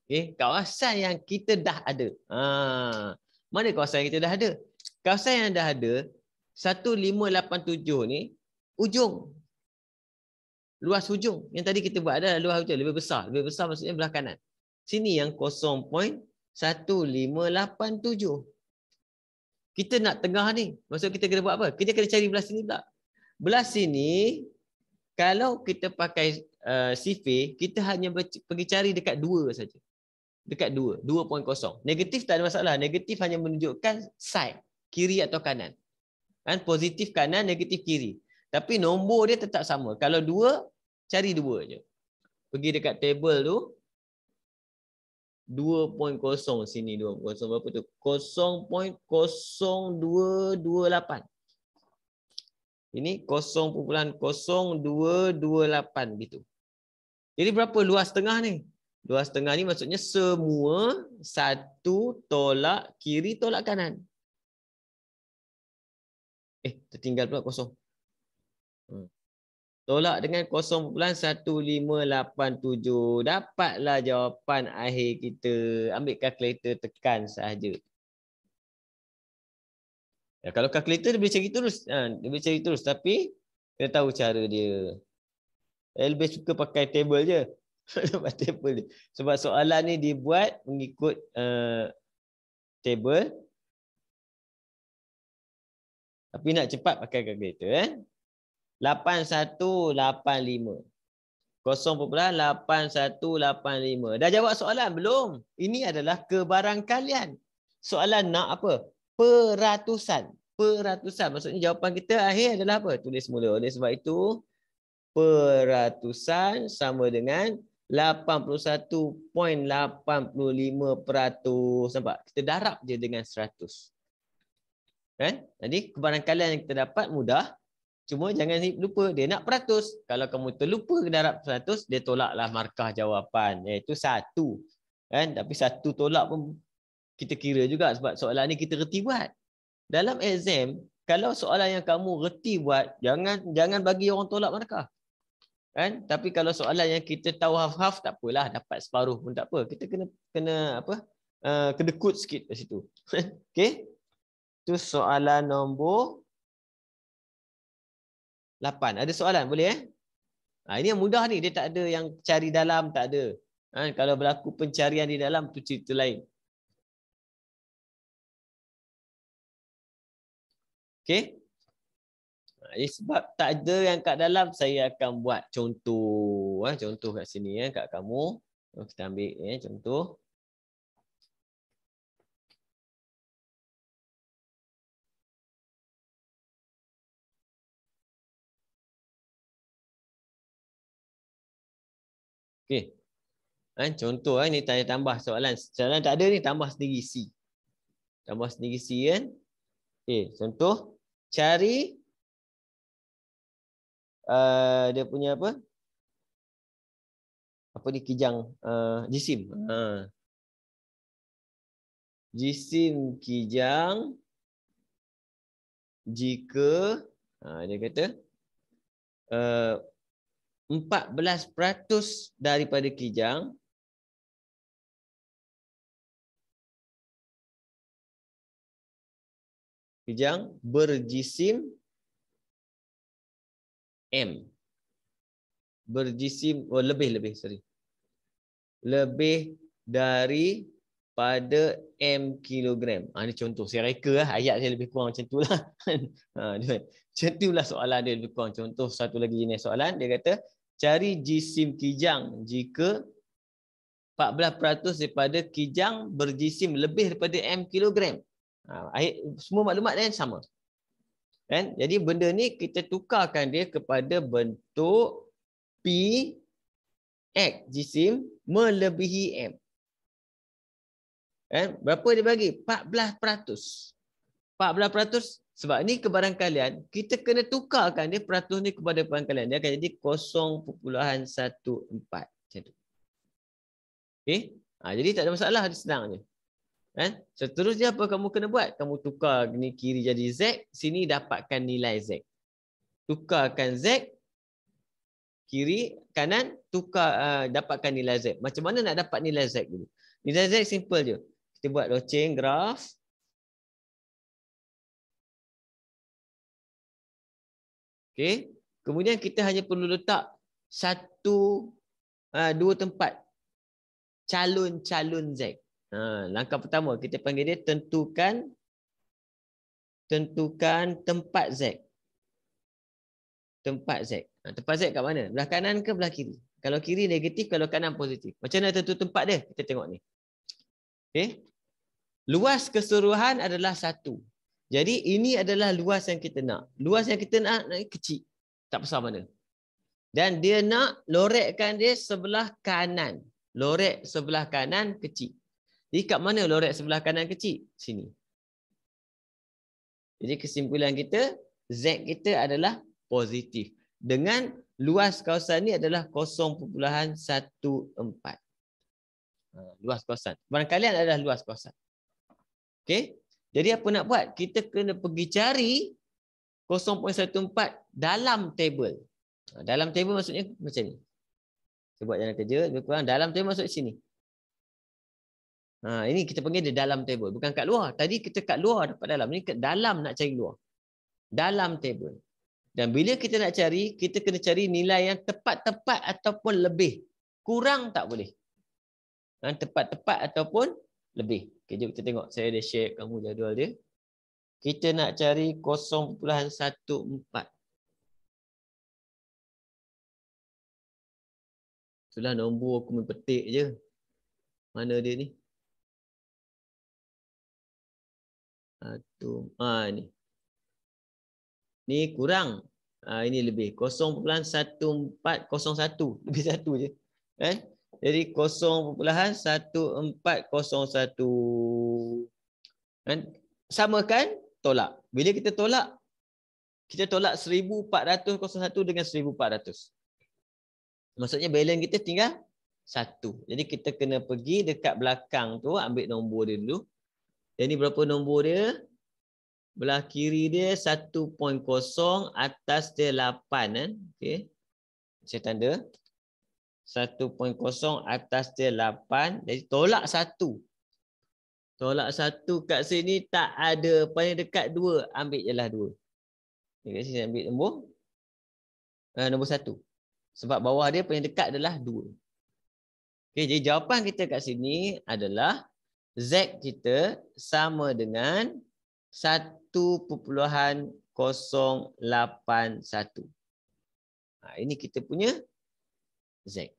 Okey, kawasan yang kita dah ada. Mana kawasan yang kita dah ada? Kawasan yang dah ada 1587 ni ujung. Luas hujung. Yang tadi kita buat adalah luas hujung lebih besar. Lebih besar maksudnya belah kanan. Sini yang 0.1587. Kita nak tengah ni. Maksud kita kena buat apa? Kita kena cari belah sini pula. Belah sini kalau kita pakai sifir, kita hanya pergi cari dekat 2 saja. Dekat 2, 2.0. Negatif tak ada masalah. Negatif hanya menunjukkan side, kiri atau kanan. Kan positif kanan, negatif kiri. Tapi nombor dia tetap sama. Kalau 2, cari 2 je. Pergi dekat table tu 2.0 sini 2.0 berapa tu? 0.0228. Ini 0.0228 gitu. Jadi berapa luas tengah ni? Luas tengah ni maksudnya semua 1 tolak kiri tolak kanan. Tertinggal pula 0. Tolak dengan 0.1587. Dapatlah jawapan akhir kita. Ambil kalkulator tekan sahaja. Ya, kalau kalkulator dia boleh cari terus. Dia boleh cari terus. Tapi kena tahu cara dia. Saya lebih suka pakai table je. Table je. Sebab soalan ni dibuat mengikut table. Tapi nak cepat pakai kalkulator. 8185. 0.8185. Dah jawab soalan belum? Ini adalah kebarangkalian. Soalan nak apa? Peratusan. Peratusan. Maksudnya jawapan kita akhir adalah apa? Tulis mula. Oleh sebab itu, peratusan sama dengan 81.85%. Nampak? Kita darab je dengan 100. Kan? Jadi kebarangkalian yang kita dapat mudah. Cuma jangan lupa dia nak peratus. Kalau kamu terlupa darab 100, dia tolaklah markah jawapan. Iaitu 1. Kan? Tapi 1 tolak pun kita kira juga sebab soalan ni kita reti buat. Dalam exam, kalau soalan yang kamu reti buat, jangan bagi orang tolak markah. Kan? Tapi kalau soalan yang kita tahu half-half, tak apalah. Dapat separuh pun tak apa. Kita kena apa? Kedekut sikit kat situ. Okey? Itu soalan nombor 8. Ada soalan? Boleh ini yang mudah ni. Dia tak ada yang cari dalam, tak ada. Kalau berlaku pencarian di dalam, tu cerita lain. Okey? Jadi sebab tak ada yang kat dalam, saya akan buat contoh. Contoh kat sini kat kamu. Kita ambil contoh. Okey. Contoh ni tanya tambah soalan. Soalan tak ada ni, tambah sendiri C. Tambah sendiri C kan. Okey, contoh. Cari dia punya apa? Apa ni kijang? Jisim. Jisim kijang jika dia kata 14% daripada kijang berjisim M. Berjisim lebih dari pada M kilogram. Ini contoh. Saya reka ayat saya lebih kurang macam tu lah. Macam tu lah soalan dia lebih kurang. Contoh satu lagi jenis soalan. Dia kata, cari jisim kijang jika 14% daripada kijang berjisim lebih daripada M kilogram. Semua maklumat dia sama. Kan? Jadi benda ni kita tukarkan dia kepada bentuk P X jisim melebihi M. Berapa dia bagi? 14%. 14%. Sebab ni kebarangkalian, kita kena tukarkan dia peratus ni kepada barangkalian. Dia akan jadi 0.14. Macam tu. Okay? Jadi tak ada masalah, dia senang je. Seterusnya apa kamu kena buat? Kamu tukar ni kiri jadi Z, sini dapatkan nilai Z. Tukarkan Z, kiri, kanan, tukar dapatkan nilai Z. Macam mana nak dapat nilai Z dulu? Nilai Z simple je. Kita buat loceng graf. Okey. Kemudian kita hanya perlu letak dua tempat calon-calon Z. Langkah pertama kita panggil dia tentukan tempat Z. Tempat Z. Tempat Z kat mana? Belah kanan ke belah kiri? Kalau kiri negatif, kalau kanan positif. Macam mana tentu tempat dia? Kita tengok ni. Okey. Luas keseluruhan adalah 1. Jadi ini adalah luas yang kita nak. Luas yang kita nak kecil. Tak pasal mana. Dan dia nak lorekkan dia sebelah kanan. Lorek sebelah kanan kecil. Jadi kat mana lorek sebelah kanan kecil? Sini. Jadi kesimpulan kita, Z kita adalah positif. Dengan luas kawasan ni adalah 0.14. Luas kawasan. Barangkali adalah luas kawasan. Okey. Jadi apa nak buat? Kita kena pergi cari 0.14 dalam table. Dalam table maksudnya macam ni. Saya buat jalan kerja, lebih kurang dalam table maksud sini. Ini kita panggil dia dalam table. Bukan kat luar. Tadi kita kat luar dapat dalam. Ini kat dalam nak cari luar. Dalam table. Dan bila kita nak cari, kita kena cari nilai yang tepat-tepat ataupun lebih. Kurang tak boleh. Tepat-tepat ataupun lebih. Okay, jom kita tengok. Saya ada share kamu jadual dia. Kita nak cari 0.14. Itulah nombor aku petik je. Mana dia ni? Ni. Ni kurang. Ini lebih. 0.1401. Lebih 1 je. Jadi 0.1401. Samakan, tolak. Bila kita tolak 1401 dengan 1400. Maksudnya balance kita tinggal 1. Jadi kita kena pergi dekat belakang tu, ambil nombor dia dulu. Jadi berapa nombor dia? Belah kiri dia 1.0, atas dia 8. Okey. Saya tanda. 1.0, atas dia 8. Jadi tolak 1. Tolak 1 kat sini tak ada. Paling dekat 2. Ambil je lah 2. Kat sini saya ambil nombor 1. Sebab bawah dia paling dekat adalah 2. Okey, jadi jawapan kita kat sini adalah Z kita sama dengan 1.081. Ini kita punya Z.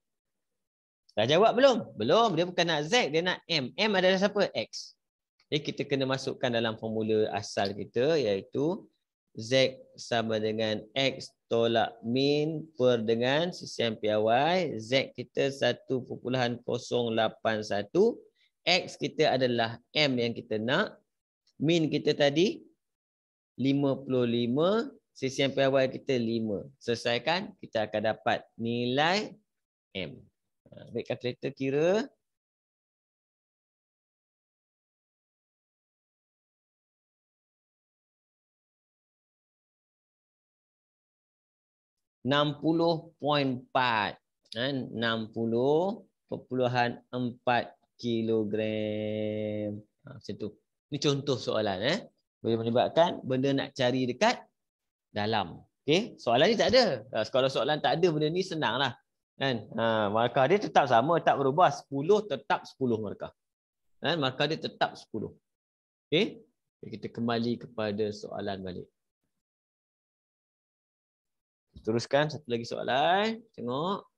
Dah jawab belum? Belum. Dia bukan nak Z, dia nak M. M adalah siapa? X. Jadi kita kena masukkan dalam formula asal kita, iaitu Z sama dengan X tolak min per dengan sisian piawai. Z kita 1.081. X kita adalah M yang kita nak. Min kita tadi 55. Sisian piawai kita 5. Selesaikan, kita akan dapat nilai M. Ambil kalkulator kira. .4 60.4 kilogram. Macam tu. Ini contoh soalan. Boleh menyebabkan benda nak cari dekat dalam. Okey, soalan ni tak ada. Kalau soalan tak ada, benda ni senanglah. Kan? Markah dia tetap sama, tak berubah. 10 tetap 10 markah. Maka dia tetap 10. Okey? Kita kembali kepada soalan balik. Teruskan satu lagi soalan. Tengok.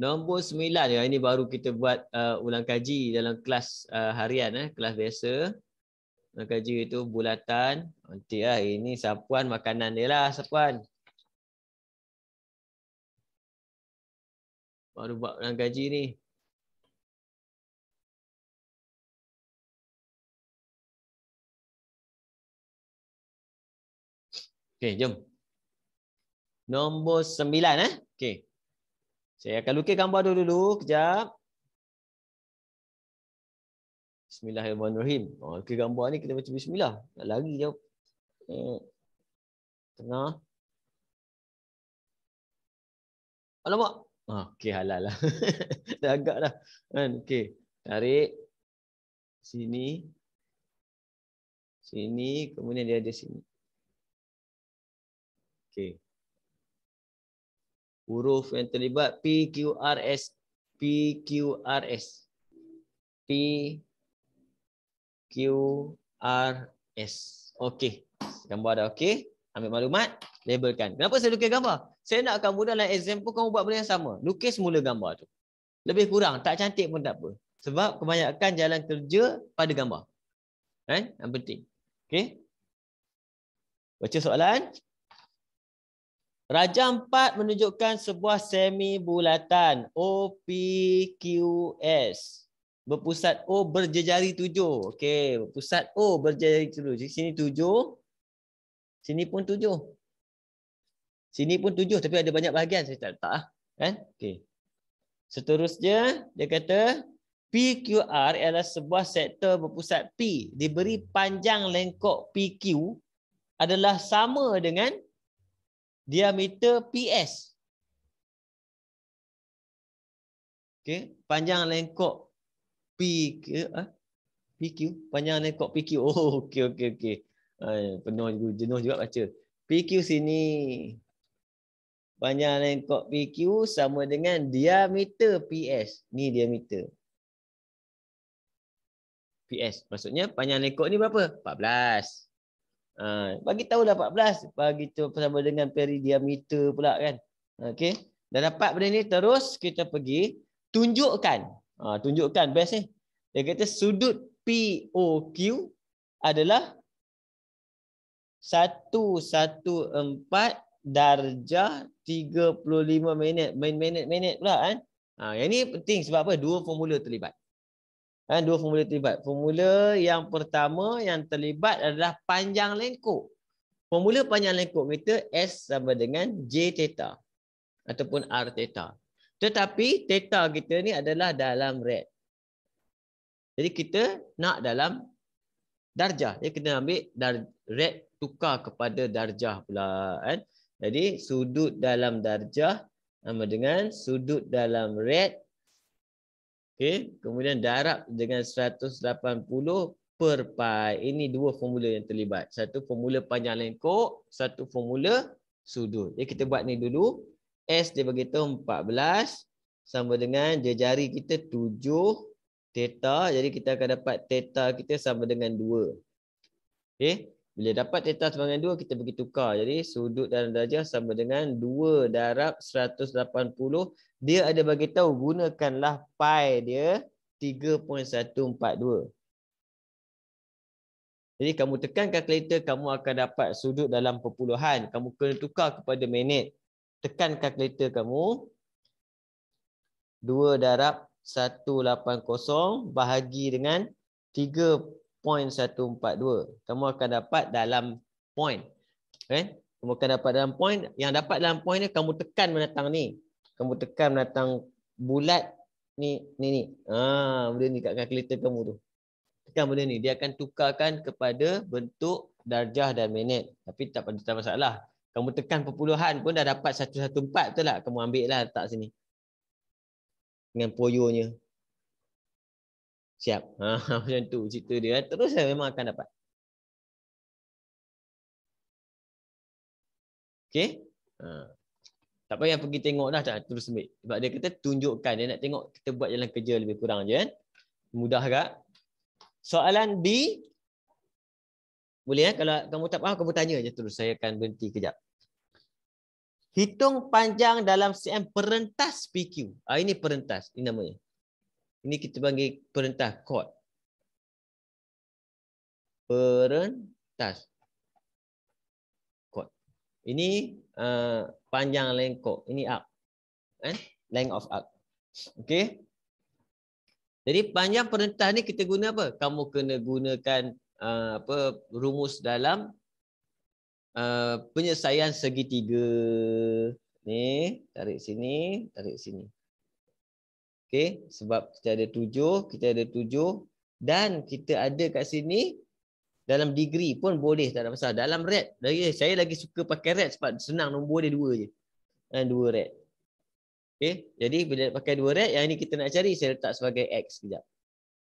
Nombor 9. Ini baru kita buat ulang kaji dalam kelas harian. Kelas biasa. Ulang kaji itu bulatan. Nanti ini sapuan makanan dia lah. Sapuan. Baru buat ulang kaji ni. Okey, jom. Nombor 9. Okey. Saya akan lukis gambar dulu. Kejap. Bismillahirrahmanirrahim. Lukis gambar ni kita baca bismillah. Tak lari jauh. Tengah. Alamak. Okey, halal lah. Dah agak dah. Okey. Tarik. Sini. Sini. Kemudian dia ada sini. Okey. Huruf yang terlibat PQRS. PQRS. PQRS. Okey. Gambar dah okey. Ambil maklumat. Labelkan. Kenapa saya lukis gambar? Saya nak kamu dalam exam pun kamu buat benda yang sama. Lukis mula gambar tu. Lebih kurang. Tak cantik pun tak apa. Sebab kebanyakan jalan kerja pada gambar. Yang penting. Okey. Baca soalan. Rajam 4 menunjukkan sebuah semi bulatan OPQS. Berpusat O berjejari 7. Okey, berpusat O berjejari 7. Di sini 7. Sini pun 7. Sini pun 7 tapi ada banyak bahagian saya tak letak kan? Okey. Seterusnya dia kata PQR adalah sebuah sektor berpusat P diberi panjang lengkok PQ adalah sama dengan diameter PS. Okey, panjang lengkok PQ, panjang lengkok PQ. Oh, okey. Jenuh juga baca. PQ sini. Panjang lengkok PQ sama dengan diameter PS. Ni diameter. PS. Maksudnya panjang lengkok ni berapa? 14. Bagi tahulah 14. Bagi tu sama dengan peridiameter pula kan. Okey. Dah dapat benda ni, terus kita pergi tunjukkan. Tunjukkan best ni. Dia kata sudut POQ adalah 114 darjah 35 minit. Minit pula kan. Yang ni penting sebab apa? Dua formula terlibat. Dua formula terlibat. Formula yang pertama yang terlibat adalah panjang lengkok. Formula panjang lengkok kita S sama dengan J theta ataupun R theta. Tetapi theta kita ni adalah dalam rad. Jadi kita nak dalam darjah. Jadi kita ambil rad tukar kepada darjah pula kan. Jadi sudut dalam darjah sama dengan sudut dalam rad. Okey, kemudian darab dengan 180 per pi. Ini dua formula yang terlibat. Satu formula panjang lengkok, satu formula sudut. Jadi kita buat ni dulu. S dia beritahu 14 sama dengan jari kita 7 theta. Jadi kita akan dapat theta kita sama dengan 2. Okey, bila dapat theta sama dengan 2 kita bagi tukar. Jadi sudut dalam darjah sama dengan 2 darab 180. Dia ada bagi tahu gunakanlah pi dia 3.142. Jadi kamu tekan kalkulator, kamu akan dapat sudut dalam perpuluhan. Kamu kena tukar kepada minit. Tekan kalkulator kamu. 2 darab 180 bahagi dengan 3.142. Kamu akan dapat dalam point. Okay? Kamu akan dapat dalam point. Yang dapat dalam point ni kamu tekan menatang ni. Kamu tekan menatang bulat ni. Benda ni kat kalkulator kamu tu. Tekan benda ni. Dia akan tukarkan kepada bentuk darjah dan minit. Tapi tak ada masalah. Kamu tekan perpuluhan pun dah dapat 114 betul tak? Kamu ambil lah letak sini. Dengan poyonya. Siap. Macam tu cerita dia. Terus saya memang akan dapat. Okey. Tak payah pergi tengok dah. Terus ambil. Sebab dia kata tunjukkan. Dia nak tengok kita buat jalan kerja lebih kurang je kan. Mudah tak? Soalan B. Boleh kalau kamu tak faham, kamu tanya je terus. Saya akan berhenti kejap. Hitung panjang dalam cm perentas PQ. Ini perentas. Ini namanya. Ini kita panggil perentas. Chord. Perentas. Chord. Ini panjang lengkok. Ini arc. Length of arc. Okey. Jadi panjang perentas ni kita guna apa? Kamu kena gunakan rumus dalam penyelesaian segitiga. Ni, tarik sini, tarik sini. Okey, sebab kita ada 7, dan kita ada kat sini dalam degree pun boleh, tak ada masalah. Dalam rad, saya lagi suka pakai rad sebab senang, nombor dia 2 je. 2 rad. Okey, jadi bila pakai 2 rad, yang ini kita nak cari, saya letak sebagai X sekejap.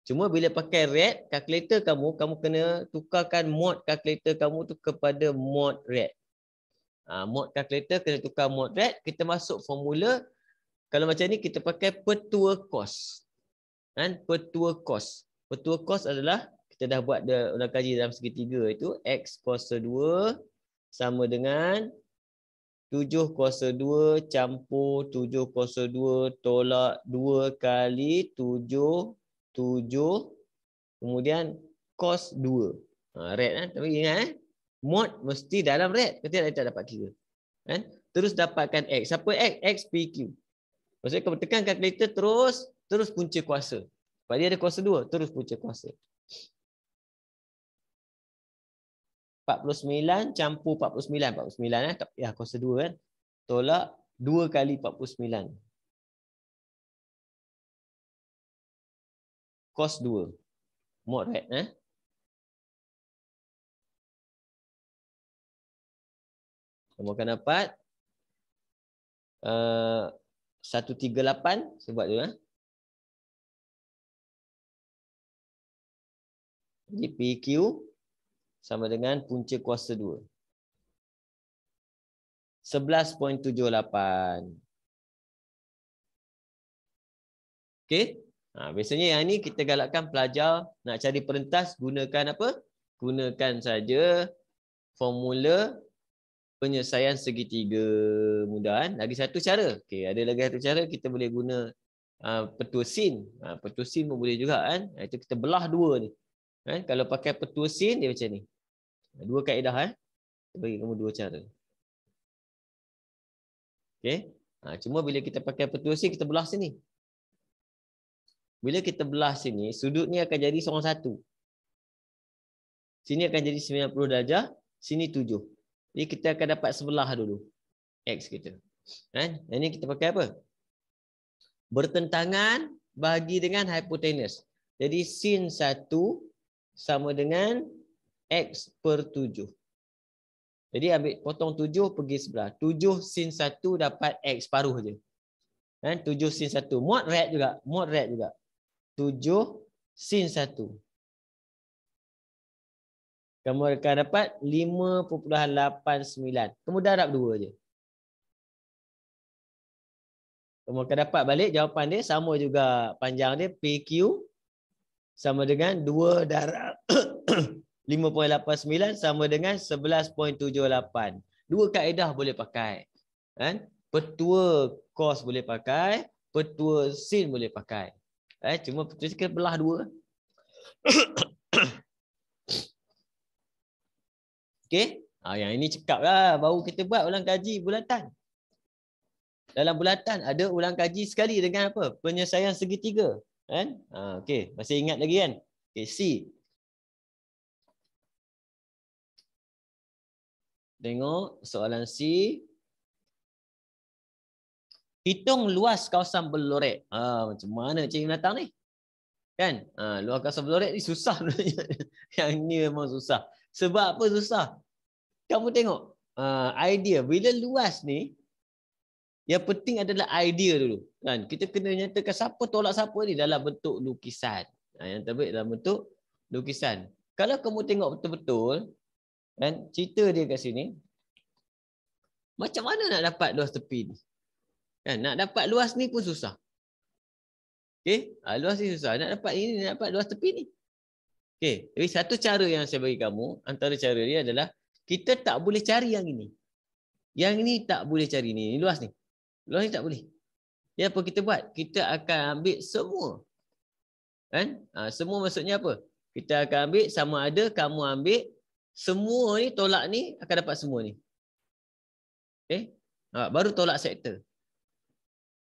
Cuma bila pakai rad, kalkulator kamu kena tukarkan mod kalkulator kamu tu kepada mod rad. Mod kalkulator kena tukar mod rad, kita masuk formula. Kalau macam ni kita pakai petua cos. Petua cos. Petua cos adalah, kita dah buat ulang kaji dalam segitiga itu, X kuasa 2 sama dengan 7 kuasa 2 campur 7 kuasa 2 tolak 2 kali 7 kemudian cos 2. Rad kan? Tapi ingat mod mesti dalam rad. Kita tak dapat kira. Terus dapatkan X. Siapa X? X PQ. Maksudnya kamu tekan kalkulator terus punca kuasa. Sebab dia ada kuasa 2, terus punca kuasa. 49 campur 49. 49 tak payah kuasa 2 kan. Tolak 2 kali 49. Cos 2. Mod rad. Kamu akan dapat 138 sebab tu. Jadi PQ sama dengan punca kuasa 2. 11.78. Okey. Biasanya yang ni kita galakkan pelajar nak cari perentas, gunakan apa? Gunakan saja formula penyelesaian segitiga. Mudah kan? Lagi satu cara. Okey, ada lagi satu cara, kita boleh guna petua sin. Petua sin pun boleh juga kan? Itu kita belah 2 ni. Kalau pakai petua sin dia macam ni. 2 kaedah Saya bagi kamu 2 cara. Okey. Cuma bila kita pakai petua sin, kita belah sini. Bila kita belah sini, sudut ni akan jadi 1. Sini akan jadi 90 darjah, sini 7. Jadi kita akan dapat sebelah dulu. X kita. Yang ni kita pakai apa? Bertentangan bahagi dengan hipotenus. Jadi sin 1 sama dengan X per 7. Jadi ambil potong 7 pergi sebelah. 7 sin 1 dapat X paruh je. 7 sin 1. Mod rad juga. Mod rad juga. 7 sin 1. Kamu akan dapat 5.89. Kamu darab 2 je. Kamu akan dapat balik jawapan dia sama juga panjang dia. PQ sama dengan 2 darab 5.89 sama dengan 11.78. 2 kaedah boleh pakai. Petua cos boleh pakai. Petua sin boleh pakai. Cuma kita belah 2. Okey. Yang ini cekap lah. Baru kita buat ulang kaji bulatan. Dalam bulatan ada ulang kaji sekali dengan apa? Penyelesaian segitiga. Okey. Masih ingat lagi kan? Okey, C. Tengok soalan C. Hitung luas kawasan Beloret. Macam mana cikgu datang ni? Kan? Luas kawasan Beloret ni susah. Yang ni memang susah. Sebab apa susah? Kamu tengok. Idea. Bila luas ni, yang penting adalah idea dulu. Kan? Kita kena nyatakan siapa tolak siapa ni dalam bentuk lukisan. Yang terbaik dalam bentuk lukisan. Kalau kamu tengok betul-betul, kan, cerita dia kat sini, macam mana nak dapat luas tepi ni? Kan, nak dapat luas ni pun susah. Okey, luas ni susah. Nak dapat ini, nak dapat luas tepi ni. Okey, jadi satu cara yang saya bagi kamu, antara cara dia adalah kita tak boleh cari yang ini. Yang ini tak boleh cari ni. Luas ni. Luas ni tak boleh. Jadi apa kita buat? Kita akan ambil semua. Kan? Semua maksudnya apa? Kita akan ambil sama ada kamu ambil semua ni, tolak ni akan dapat semua ni. Okey? Baru tolak sektor.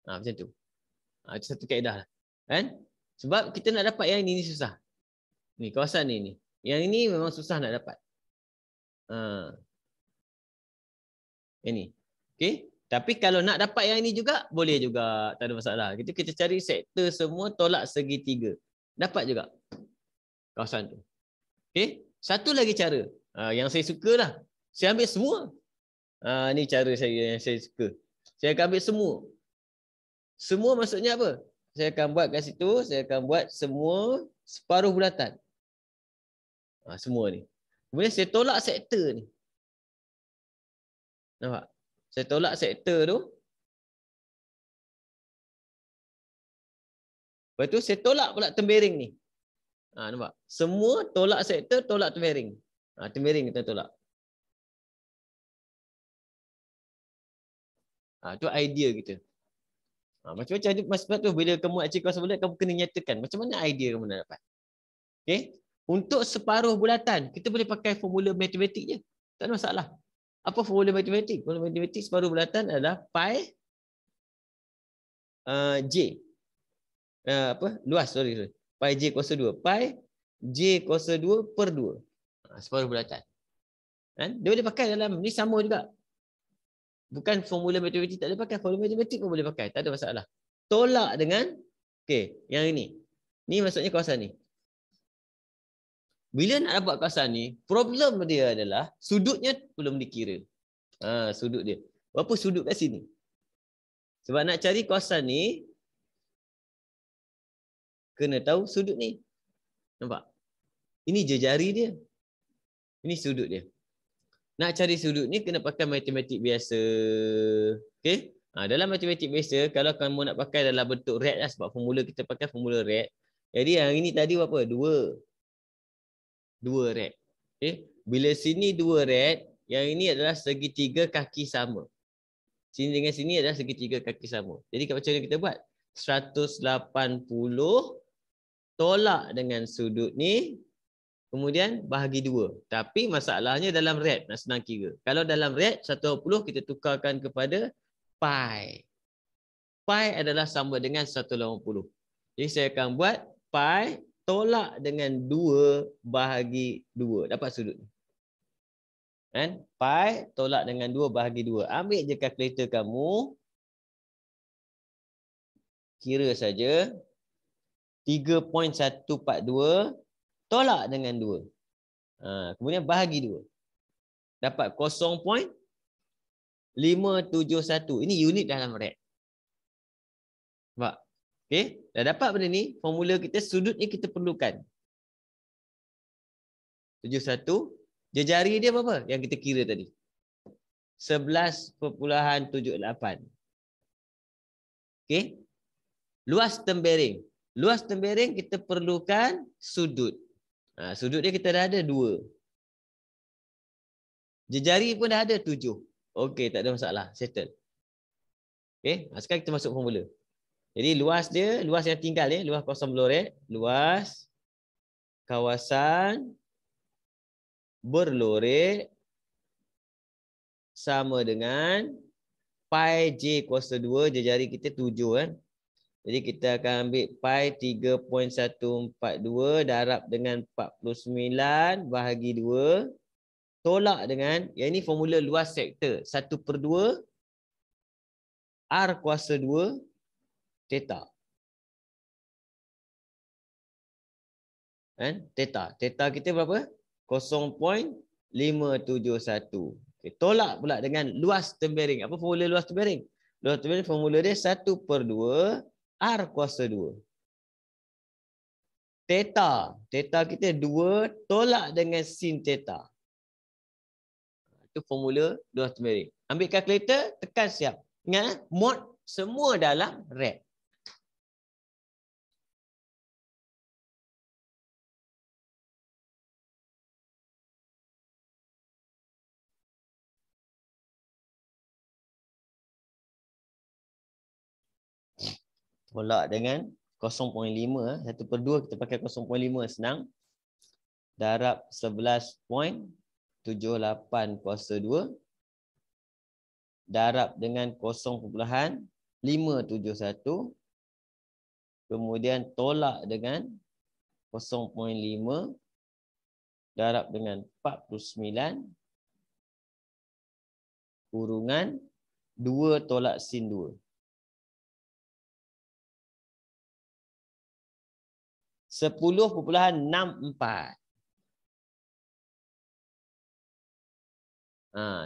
Macam tu. Itu satu kaedah lah. Kan? Sebab kita nak dapat yang ini susah. Ni kawasan ni. Yang ini memang susah nak dapat. Ini. Okey? Tapi kalau nak dapat yang ini juga, boleh juga. Tak ada masalah. Kita cari sektor semua tolak segitiga. Dapat juga kawasan tu. Okey? Satu lagi cara. Yang saya suka lah. Saya ambil semua. Ni cara saya yang saya suka. Saya akan ambil semua. Semua maksudnya apa? Saya akan buat kat situ. Saya akan buat semua separuh bulatan. Semua ni. Kemudian saya tolak sektor ni. Nampak? Saya tolak sektor tu. Lepas tu saya tolak pula tembering ni. Nampak? Semua tolak sektor, tolak tembering. Tembering kita tolak. Itu idea kita. Macam-macam. Sebab tu bila kamu achieve kawasan bulat, kamu kena nyatakan macam mana idea kamu nak dapat. Okay? Untuk separuh bulatan, kita boleh pakai formula matematik je. Tak ada masalah. Apa formula matematik? Formula matematik separuh bulatan adalah pi j. Luas, sorry. Pi j kuasa 2. Pi j kuasa 2 per 2. Separuh bulatan. Kan? Dia boleh pakai dalam, ni sama juga. Bukan formula matematik tak boleh pakai. Formula matematik pun boleh pakai. Tak ada masalah. Tolak dengan, yang ini. Ni maksudnya kawasan ni. Bila nak dapat kawasan ni, problem dia adalah sudutnya belum dikira. Sudut dia. Berapa sudut kat sini? Sebab nak cari kawasan ni, kena tahu sudut ni. Nampak? Ini jejari dia. Ini sudut dia. Nak cari sudut ni, kena pakai matematik biasa. Okey? Dalam matematik biasa, kalau kamu nak pakai dalam bentuk rad lah, sebab formula kita pakai formula rad. Jadi yang ini tadi berapa? 2 rad. Okay. Bila sini 2 rad, yang ini adalah segitiga kaki sama. Sini dengan sini adalah segitiga kaki sama. Jadi macam mana kita buat? 180 tolak dengan sudut ni, kemudian bahagi 2. Tapi masalahnya dalam rad, nak senang kira. Kalau dalam rad, 180 kita tukarkan kepada pi. Pi adalah sama dengan 180. Jadi saya akan buat pi tolak dengan 2 bahagi 2. Dapat sudut ni. Kan? Pi tolak dengan 2 bahagi 2. Ambil je kalkulator kamu. Kira saja. 3.142 tolak dengan 2. Kemudian bahagi 2. Dapat 0.571. Ini unit dalam rad. Nampak? Okey, dah dapat benda ni, formula kita sudut ni kita perlukan. 71, jejari dia berapa? Yang kita kira tadi. 11.78. Okey. Luas tembering. Luas tembering kita perlukan sudut. Sudut dia kita dah ada 2. Jejari pun dah ada 7. Okey, tak ada masalah. Settle. Okey, sekarang kita masuk formula. Jadi luas dia, luas yang tinggal ya, luas kawasan berlorek, luas kawasan berlorek sama dengan pi j kuasa 2, jejari kita 7 kan. Jadi kita akan ambil pi 3.142 darab dengan 49 bahagi 2 tolak dengan, yang ini formula luas sektor, 1/2 R kuasa 2 theta. Kan? Theta. Theta kita berapa? 0.571. Okay. Tolak pula dengan luas tembering. Apa formula luas tembering? Luas tembering formula dia 1/2 R kuasa 2. Theta. Theta kita 2 tolak dengan sin theta. Itu formula luas tembering. Ambil kalkulator, tekan siap. Ingat, mod semua dalam rad. Tolak dengan 0.5. 1/2 kita pakai 0.5 senang. Darab 11.78 kuasa 2. Darab dengan 0.571. Kemudian tolak dengan 0.5. Darab dengan 49. Kurungan 2 tolak sin 2. 10.64.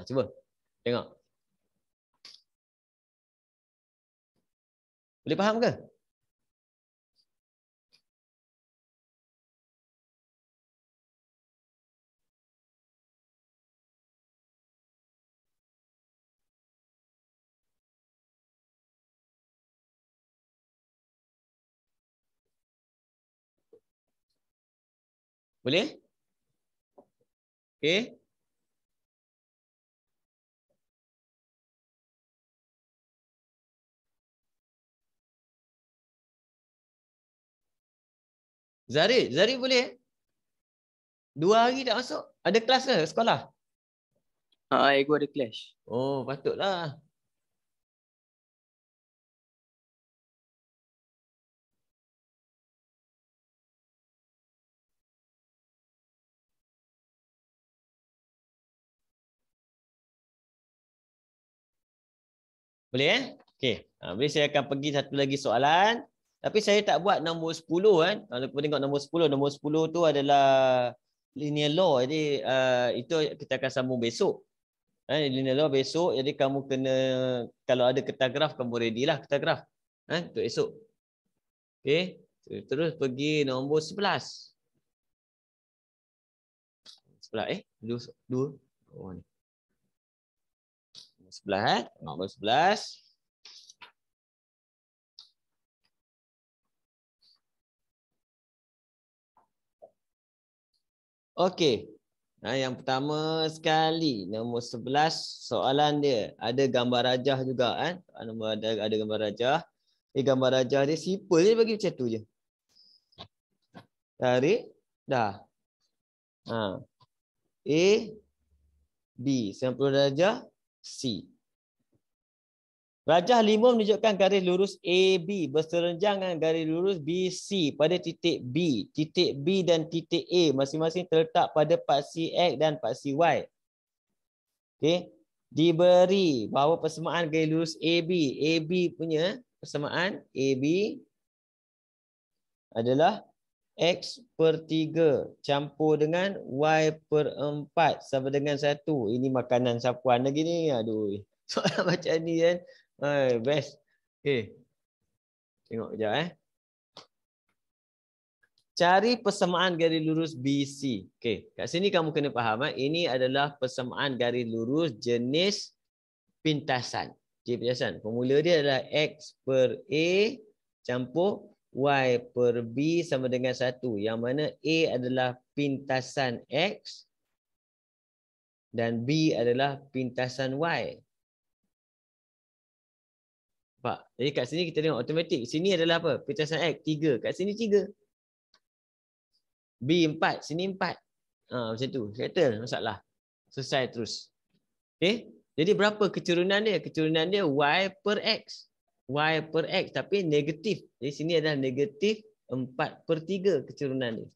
Cuba tengok. Boleh faham ke? Boleh? Okey. Zari boleh? 2 hari tak masuk? Ada kelas ke sekolah? Ego ada clash. Oh, patutlah. Boleh Okey. Boleh saya akan pergi satu lagi soalan. Tapi saya tak buat nombor 10 kan. Kalau kita tengok nombor 10. Nombor 10 tu adalah linear law. Jadi itu kita akan sambung besok. Linear law besok. Jadi kamu kena, kalau ada kertas graf, kamu ready lah kertas graf. Untuk esok. Okey. Terus pergi nombor 11. 11 dua. Oh ni. Nombor 11 Nombor 11. Okey. Yang pertama sekali, nombor 11, soalan dia ada gambar rajah juga kan. Ada gambar rajah. Gambar rajah dia simple je, bagi macam tu je. Tarik dah. A, B 90 darjah, C. Rajah 5 menunjukkan garis lurus AB berserenjang dengan garis lurus BC pada titik B. Titik B dan titik A masing-masing terletak pada paksi X dan paksi Y. Okey. Diberi bahawa persamaan garis lurus AB. AB punya persamaan AB adalah X/3 campur dengan Y/4 sama dengan 1. Ini makanan sapuan lagi ni. Aduh. Soalan macam ni kan. Best. Okey. Tengok kejap Cari persamaan garis lurus BC. Okey, kat sini kamu kena faham ini adalah persamaan garis lurus jenis pintasan. Jenis pintasan. Formula dia adalah X/A campur Y/B sama dengan 1. Yang mana A adalah pintasan X dan B adalah pintasan Y. Nampak? Jadi kat sini kita tengok automatik. Sini adalah apa? Pintasan X 3. Kat sini 3. B 4. Sini 4. Macam tu. Settle masalah. Selesai terus. Okay. Jadi berapa keturunan dia? Keturunan dia Y/X. Y/X tapi negatif. Jadi sini adalah negatif 4/3 keturunan dia.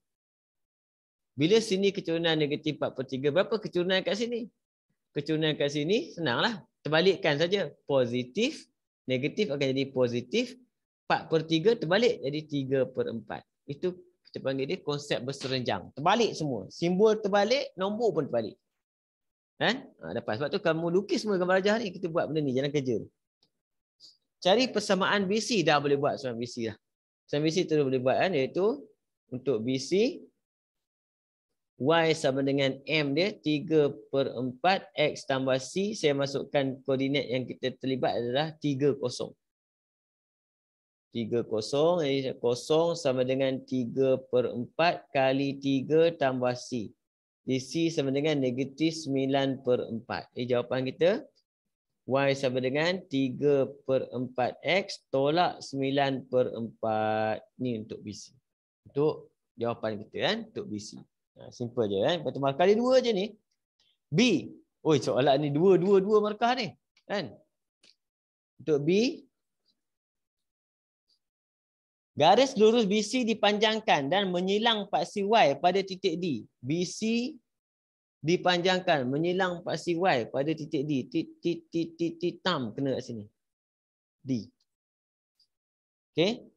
Bila sini keturunan negatif 4/3, berapa keturunan kat sini? Keturunan kat sini senanglah. Terbalikkan saja. Positif. Negatif akan jadi positif. 4/3 terbalik jadi 3/4. Itu kita panggil dia konsep berserenjang. Terbalik semua. Simbol terbalik, nombor pun terbalik. Kan? Dapat. Sebab tu kamu lukis semua gambar rajah ni. Kita buat benda ni. Jalan kerja. Cari persamaan BC. Dah boleh buat persamaan BC dah. Persamaan BC tu boleh buat kan. Iaitu untuk BC. Y sama dengan M dia 3/4 X tambah C. Saya masukkan koordinat yang kita terlibat adalah 30. 30. Jadi 0 sama dengan 3/4 kali 3 tambah C. Di C sama dengan negatif 9/4. Jadi jawapan kita Y sama dengan 3/4X tolak 9/4. Ni untuk BC. Untuk jawapan kita kan. Untuk BC. Simple je kan. Lepas tu markah dia 2 je ni. B. Oi, soalan ni 2 markah ni. Kan? Untuk B. Garis lurus BC dipanjangkan dan menyilang paksi Y pada titik D. BC dipanjangkan, menyilang paksi Y pada titik D. Titik tam kena kat sini. D. Okey.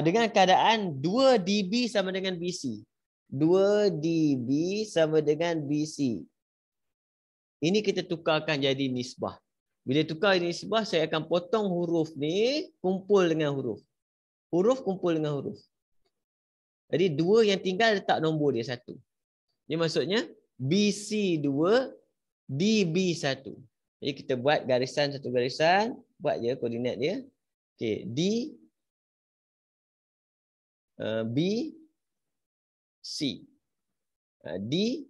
Dengan keadaan 2 dB sama dengan BC. 2 dB sama dengan BC. Ini kita tukarkan jadi nisbah. Bila tukar nisbah, saya akan potong huruf ni kumpul dengan huruf. Huruf kumpul dengan huruf. Jadi 2 yang tinggal letak nombor dia 1. Ini maksudnya BC 2, DB 1. Jadi kita buat garisan satu garisan. Buat je koordinat dia. Okey, D, B, C. D,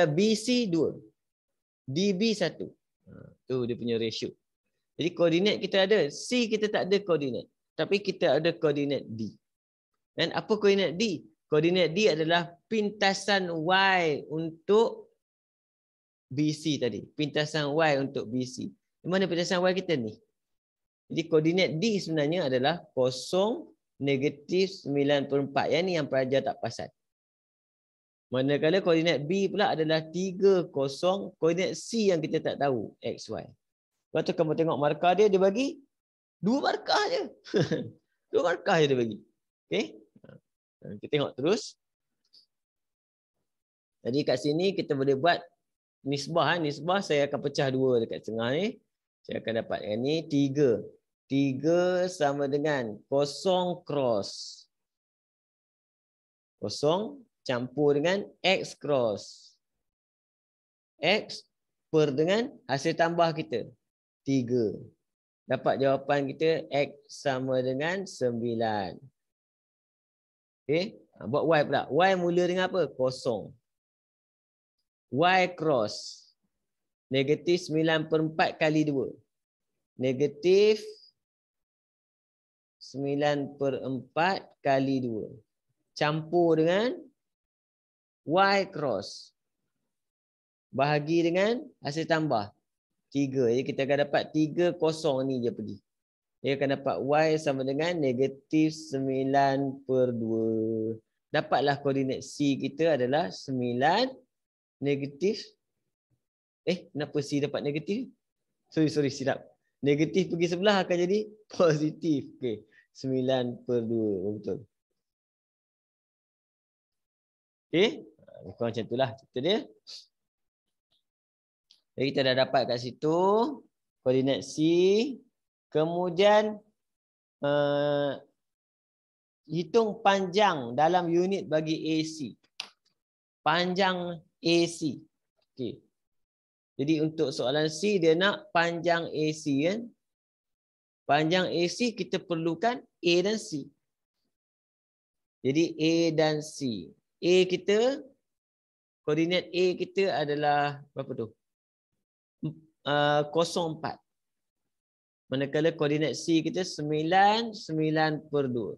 BC 2. DB 1. Tu dia punya ratio. Jadi koordinat kita ada. C kita tak ada koordinat. Tapi kita ada koordinat D. Dan apa koordinat D? Koordinat D adalah pintasan Y untuk BC tadi. Pintasan Y untuk BC. Di mana pintasan Y kita ni? Jadi koordinat D sebenarnya adalah 0, -9/4. Yang ni yang pelajar tak pasal. Manakala koordinat B pula adalah 3, 0. Koordinat C yang kita tak tahu. X, Y. Lepas tu kamu tengok markah dia, dia bagi 2 markah je. 2 markah je dia bagi. Okey. Kita tengok terus. Jadi kat sini kita boleh buat nisbah. Nisbah saya akan pecah 2 dekat tengah ni. Saya akan dapatkan ni 3. 3 sama dengan 0 cross 0 campur dengan X cross X per dengan hasil tambah kita 3. Dapat jawapan kita X sama dengan 9. Okey, buat Y pula. Y mula dengan apa? 0. Y cross negatif 9/4 kali 2. Negatif 9/4 kali 2. Campur dengan Y cross. Bahagi dengan hasil tambah 3. Jadi kita akan dapat 3, 0 ni je pergi. Dia akan dapat Y sama dengan negatif 9/2. Dapatlah koordinat C kita adalah 9 negatif. Kenapa C dapat negatif? Sorry, silap. Negatif pergi sebelah akan jadi positif. Okey, 9/2. Betul. Okey, macam itulah cerita dia. Jadi kita dah dapat kat situ koordinat C. Kemudian hitung panjang dalam unit bagi AC. Panjang AC. Okey. Jadi untuk soalan C dia nak panjang AC kan. Panjang AC kita perlukan A dan C. Jadi A dan C. A kita, koordinat A kita adalah berapa tu? 0,4. Manakala koordinat C kita 9, 9/2.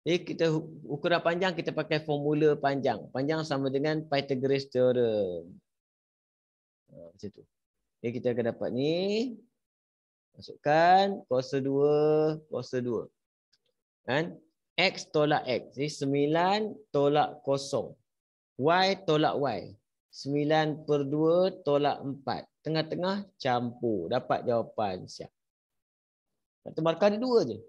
Jadi kita ukuran panjang kita pakai formula panjang. Panjang sama dengan Pythagoras theorem. Macam tu. Jadi kita akan dapat ni. Masukkan kuasa 2, kuasa 2. Kan? X tolak X. Jadi 9 tolak 0. Y tolak Y. 9/2 tolak 4. Tengah-tengah campur. Dapat jawapan. Siap. Kata markah dia 2 je.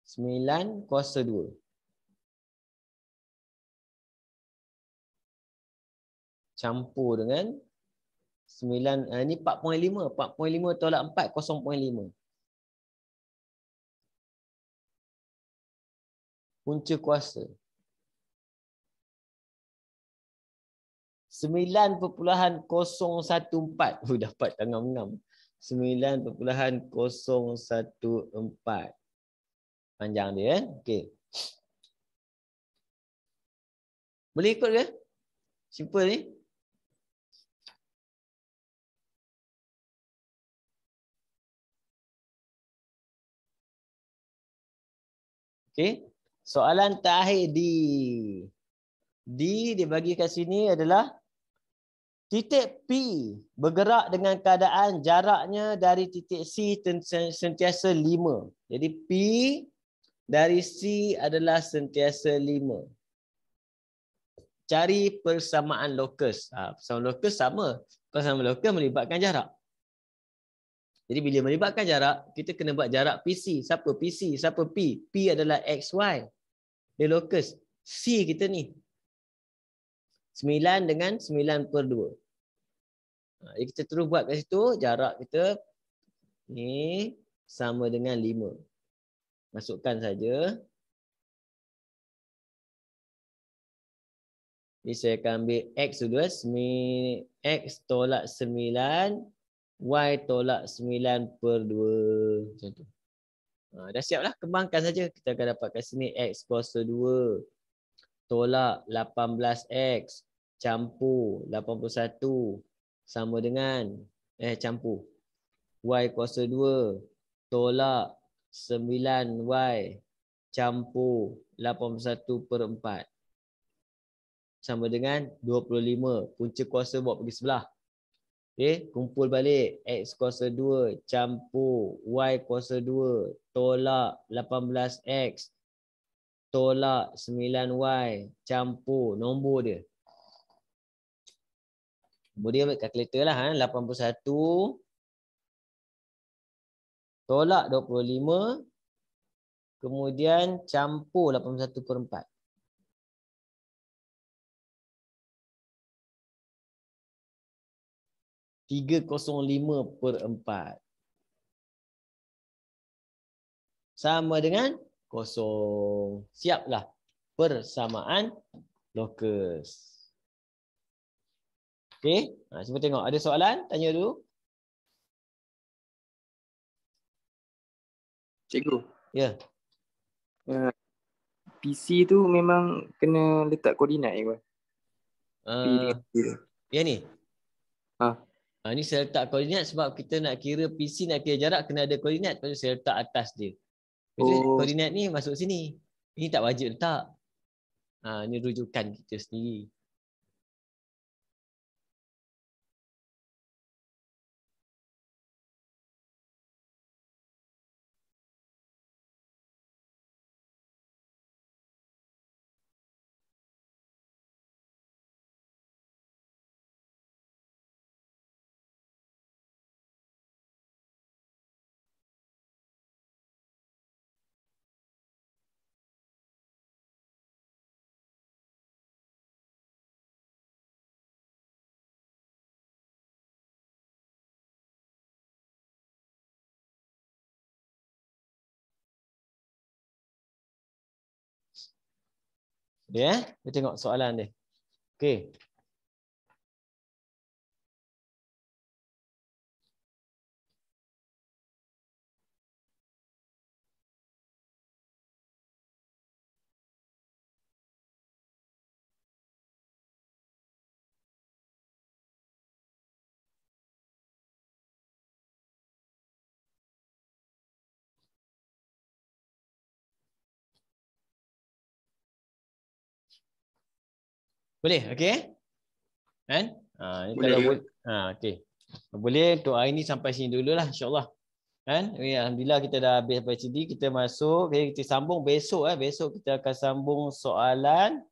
9 kuasa 2. Campur dengan 9. Ini 4.5. 4.5 tolak 4, 0.5. Punca kuasa. 9.014. Dapat tangan-ngam. 9.014. Panjang dia. Okey. Boleh ikut ke? Simple ni. Okey. Soalan terakhir D. D dibagi kat sini adalah titik P bergerak dengan keadaan jaraknya dari titik C sentiasa 5. Jadi P dari C adalah sentiasa 5. Cari persamaan lokus. Persamaan lokus sama. Persamaan lokus melibatkan jarak. Jadi bila melibatkan jarak, kita kena buat jarak PC. Siapa PC? Siapa P? P adalah XY. Dia lokus. C kita ni. 9 dengan 9/2. Jadi kita terus buat kat situ, jarak kita ni sama dengan 5. Masukkan saja. Jadi saya akan ambil X dulu. X tolak 9, Y tolak 9/2. Macam tu. Dah siap lah, kembangkan saja. Kita akan dapat kat sini X kuasa 2 tolak 18X campur 81 sama dengan campur Y kuasa 2 tolak 9Y campur 81/4 sama dengan 25. Punca kuasa bawa pergi sebelah. Okey, kumpul balik X kuasa 2 campur Y kuasa 2 tolak 18X tolak 9Y campur nombor dia. Nombor dia ambil kalkulator lah. 81 tolak 25 kemudian campur 81/4. (305/4) sama dengan 0. Siaplah persamaan lokus. Okey, cuba tengok ada soalan, tanya dulu. Cikgu. Ya. PC tu memang kena letak koordinat ya, Pak? P dengan Q. Ya ni. Ni saya letak koordinat sebab kita nak kira PC, nak kira jarak kena ada koordinat. Lepas tu saya letak atas dia. Koordinat ni masuk sini. Ini tak wajib letak. Ni rujukan kita sendiri. Ya, kita tengok soalan dia. Okey. Boleh, okey? Kan? Ni Boleh. kalau boleh. Okey. Boleh untuk hari ni sampai sini dululah insya-Allah. Kan? Alhamdulillah kita dah habis sampai sini, kita masuk, okay, kita sambung besok besok kita akan sambung soalan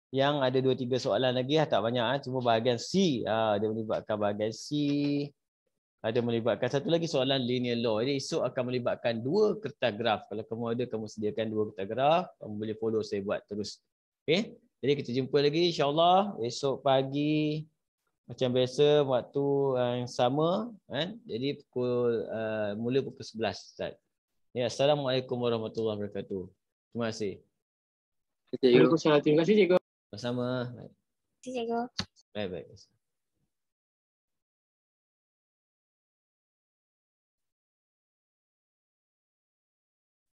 yang ada 2-3 soalan lagi tak banyak cuma bahagian C. Dia melibatkan bahagian C. Ada melibatkan satu lagi soalan linear law. Jadi esok akan melibatkan 2 kertas graf. Kalau kamu ada, kamu sediakan 2 kertas graf, kamu boleh follow saya buat terus. Okey. Jadi kita jumpa lagi insya-Allah esok pagi macam biasa waktu yang sama kan. Jadi mula pukul 11 start. Ya, assalamualaikum warahmatullahi wabarakatuh. Terima kasih. Terima kasih cikgu. Sama. Cikgu. Baik.